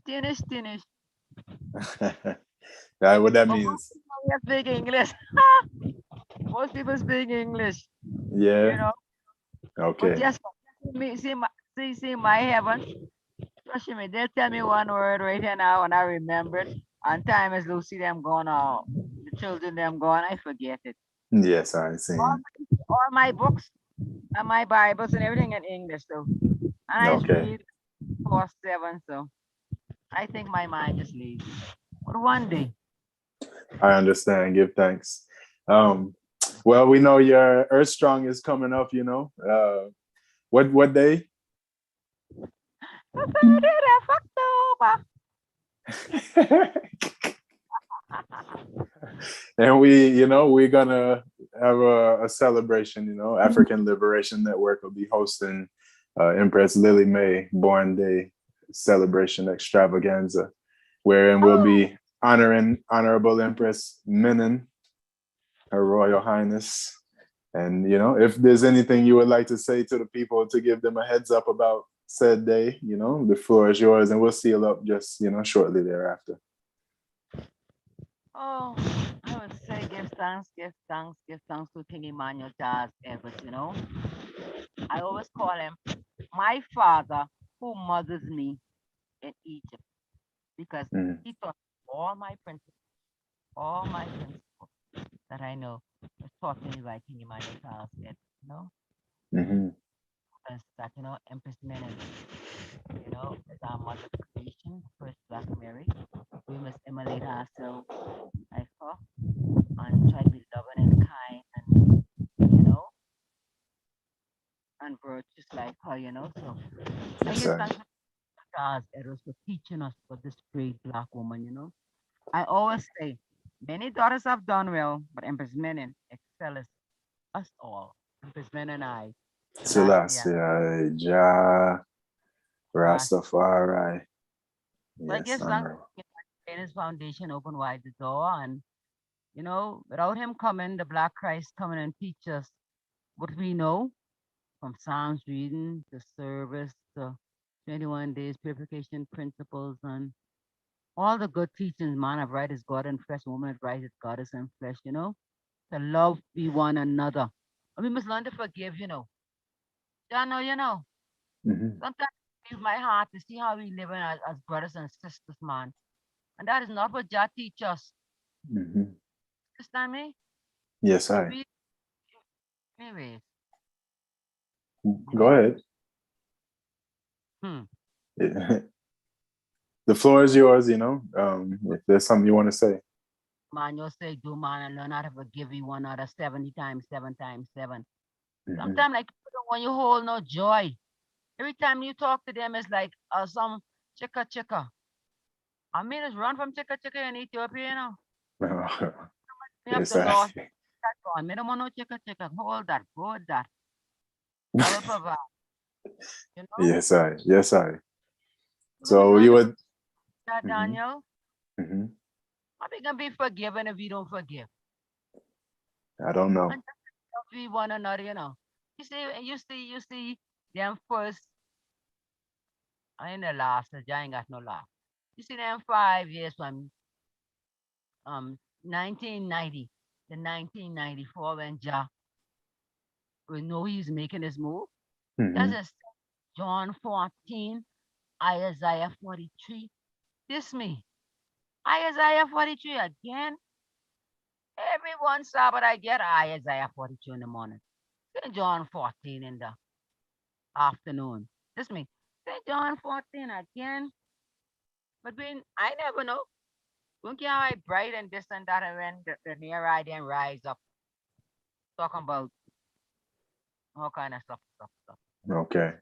Finish. That what that But most means? people here speak English. Most people speak English, you Yeah. know. But Okay. just see my heaven. Trust me, they'll tell me one word right here now, and I remember it. And time is Lucy them gone out. The children them gone, I forget it. Yes, I seen. All my books and my Bibles and everything in English, so and I just Okay. read 4/7, so I think my mind just leaves. But one day, I understand. Give thanks. Um. Well, we know your Earth Strong is coming up. What day? the 30th of October. And we're gonna have a celebration. African Liberation Network will be hosting Empress Lilymae Born Day celebration extravaganza, wherein we'll Oh, be honoring Honorable Empress Menen, Her Royal Highness. And if there's anything you would like to say to the people to give them a heads up about said day, the floor is yours, and we'll seal up just shortly thereafter. oh, I would say give thanks to King Emmanuel Charles Edwards, I always call him my father who mothers me in Egypt because Mm-hmm. he taught all my principles that I know was taught me right in my house, you know, Mm-hmm. and that, Empress Menen, is our mother creation, first Black Mary. We must emulate ourselves like her and try to be loving and kind and, you know, and virtuous like her, So I Yes, give sir. thanks to stars, Eros, for teaching us for this great Black woman, I always say, many daughters have done well, but Empress Menen excels us all. Empress Menen and I, Selassie, Selassie, Jah, Ras. Rastafari. So I Yes, guess thanks honorable. to his foundation opened wide the door, and without him coming, the Black Christ coming and teach us what we know from Psalms reading to service to 21 days purification principles and all the good teachings. Man of right is God and flesh, woman of right is goddess and flesh. To love be one another. And we must learn to forgive. Yeah, no, Mm-hmm. sometimes it breaks my heart to see how we live as brothers and sisters, man. And that is not what Jah teach us. Mm-hmm. Understand me? Yes, If I. we, anyways, you Go know, ahead. hmm, The floor is yours, if there's something you want to say. man, you say, do man and learn how to forgive you one another 70 times, 7 times 7. Mm-hmm. Sometimes, like, people don't want you hold no joy. Every time you talk to them, it's like some chicka chicka. I mean, it's run from chicka chicka in Ethiopia. We have Yes, the I. law that on. Me don't want no chicka chicka. Hold that, hold that. I will provide, you know. Yes, I. Yes, I. We must So learn you to would. forgive that, Mm-hmm. Daniel. Mm-hmm. How we can be forgiven if we don't forgive? I don't know. And just love we one another. You see, them first, I ain't the last, so I ain't got no last. You see them 5 years from 1990 to 1994 when we know he's making his move. That's Mm-hmm. just John 14, Isaiah 43. This me. Isaiah 43 again. Every one Sabbath I get Isaiah 42 in the morning. St. John 14 in the afternoon. This me. St. John 14 again. But when I never know. Don't care how I bright and this and that and when the near I then rise up talking about all kind of stuff. Okay.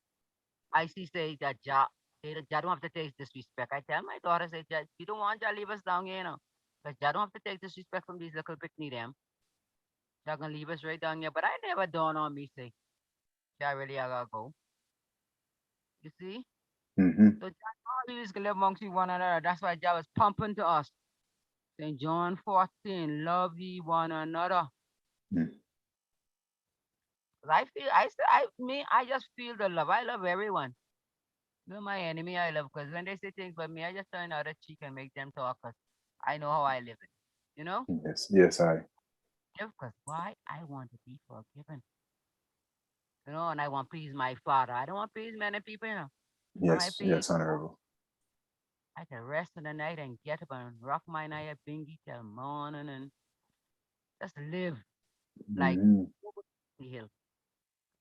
I see say that Jah don't have to take disrespect. I tell my daughter, say, Jah, you don't want Jah leave us down here. Because Jah don't have to take disrespect from these little picnic them. Jah gonna leave us right down here. But I never dawn on me, say, Jah really I gotta go. You see? Mm-hmm. So Jah always gonna live amongst you one another. That's why Jah was pumping to us. St. John 14, love ye one another. Mm-hmm. 'Cause I feel, I just feel the love. I love everyone. No, my enemy I love because when they say things about me, I just turn out a cheek and make them talk because I know how I live it. You know? Yes. Yes, I. Because why? I want to be forgiven. And I want to please my father. I don't want to please many people. I might Yes. please, Yes, honorable. I can rest in the night and get up and rock my night at bingy till morning and just live like Mm-hmm. Bobo Hill.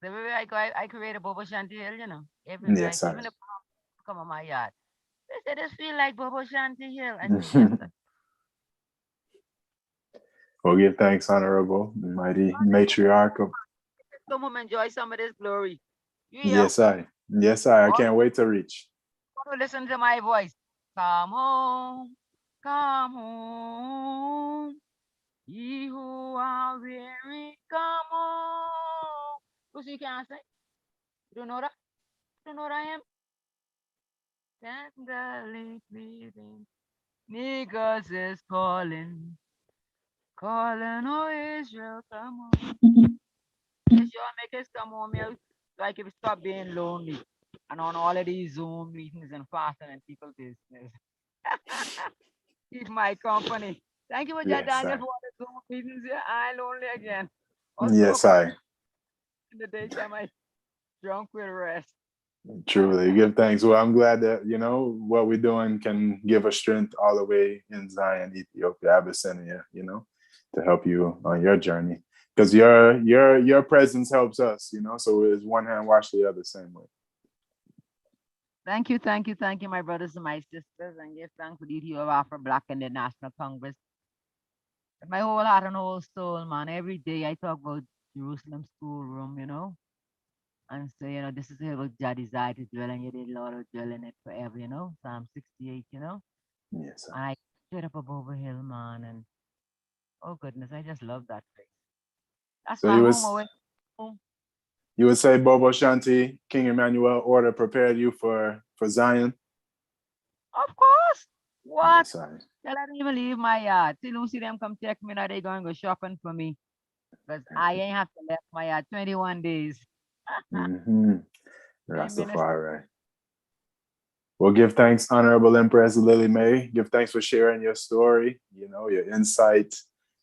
The way I go, I create a Bobo Shanti Hill. Everywhere, Yes, I. even the palm come on my yard. They say this feel like Bobo Shanti Hill. I say, yes, sir. Well, give thanks, honorable, mighty matriarch of. Come home, enjoy some of this glory. You hear? Yes, I. Yes, I. I All can't wait to reach. want to listen to my voice. Come home, ye who are weary, come home. Because you can't say, you don't know that? You don't know what I am? Tenderly pleading. Niggas is calling, oh Israel, come home. Yes, you make us come home here. Like if you stop being lonely and on all of these Zoom meetings and fasting and people business. Keep my company. Thank you, Mr. Yes, Daniel, I. for all the Zoom meetings here. I'm lonely again. Also, Yes, I. in the daytime, drunk with rest. Truly, give thanks. Well, I'm glad that what we're doing can give us strength all the way in Zion, Ethiopia, Abyssinia. To help you on your journey, because your presence helps us. So it's one hand wash the other, same way. Thank you, thank you, thank you, my brothers and my sisters, and give thanks for the Ethiopia for Black in the National Congress. With my whole heart and whole soul, man. Every day I talk about Jerusalem schoolroom, and say, this is what Jah desire to dwell, and you did Lord will dwell in it forever, Psalm 68, Yes, sir. And I straight up above Bobo Hill, man, and oh goodness, I just love that place. That's So my home away home. you would say Bobo Shanti, King Emmanuel order prepared you for Zion? Of course. What? Yes, sir. They don't even leave my yard. Till you see them come check me now, they going to go shopping for me. Because I ain't have to left my yard 21 days. Mm-hmm. Ain't been a- Rastafari. Well, give thanks, Honorable Empress Lilymae. Give thanks for sharing your story. Your insight,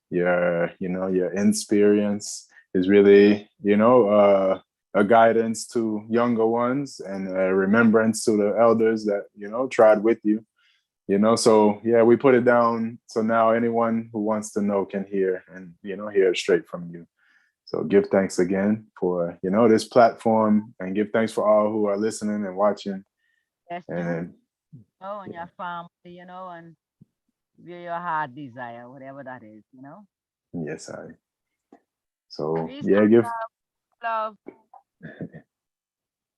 your experience is really, a guidance to younger ones and a remembrance to the elders that, tried with you. So yeah, we put it down. So now anyone who wants to know can hear and, hear it straight from you. So give thanks again for, this platform, and give thanks for all who are listening and watching. Yes, And and your family, and where your heart desire, whatever that is, yes, so Peace yeah, and give love.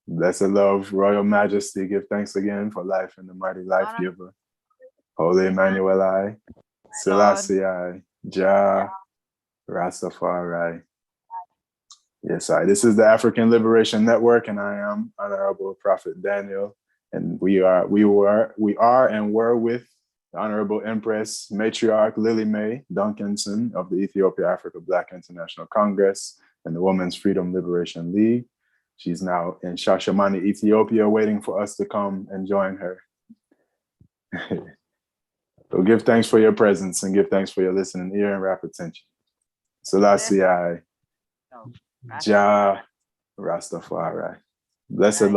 blessed love, Royal Majesty. Give thanks again for life and the mighty life Honor, giver. Holy Emmanuel I, Lord. Selassie I, Jah, Rastafari. Yes, this is the African Liberation Network, and I am Honorable Prophet Daniel, and we are and were with the Honorable Empress Matriarch Lilymae Duncanson of the Ethiopia Africa Black International Congress and the Women's Freedom Liberation League. She's now in Shashamane, Ethiopia, waiting for us to come and join her. So give thanks for your presence and give thanks for your listening ear and rapt attention. Selassie I, Jah, Rastafari. Blessed love.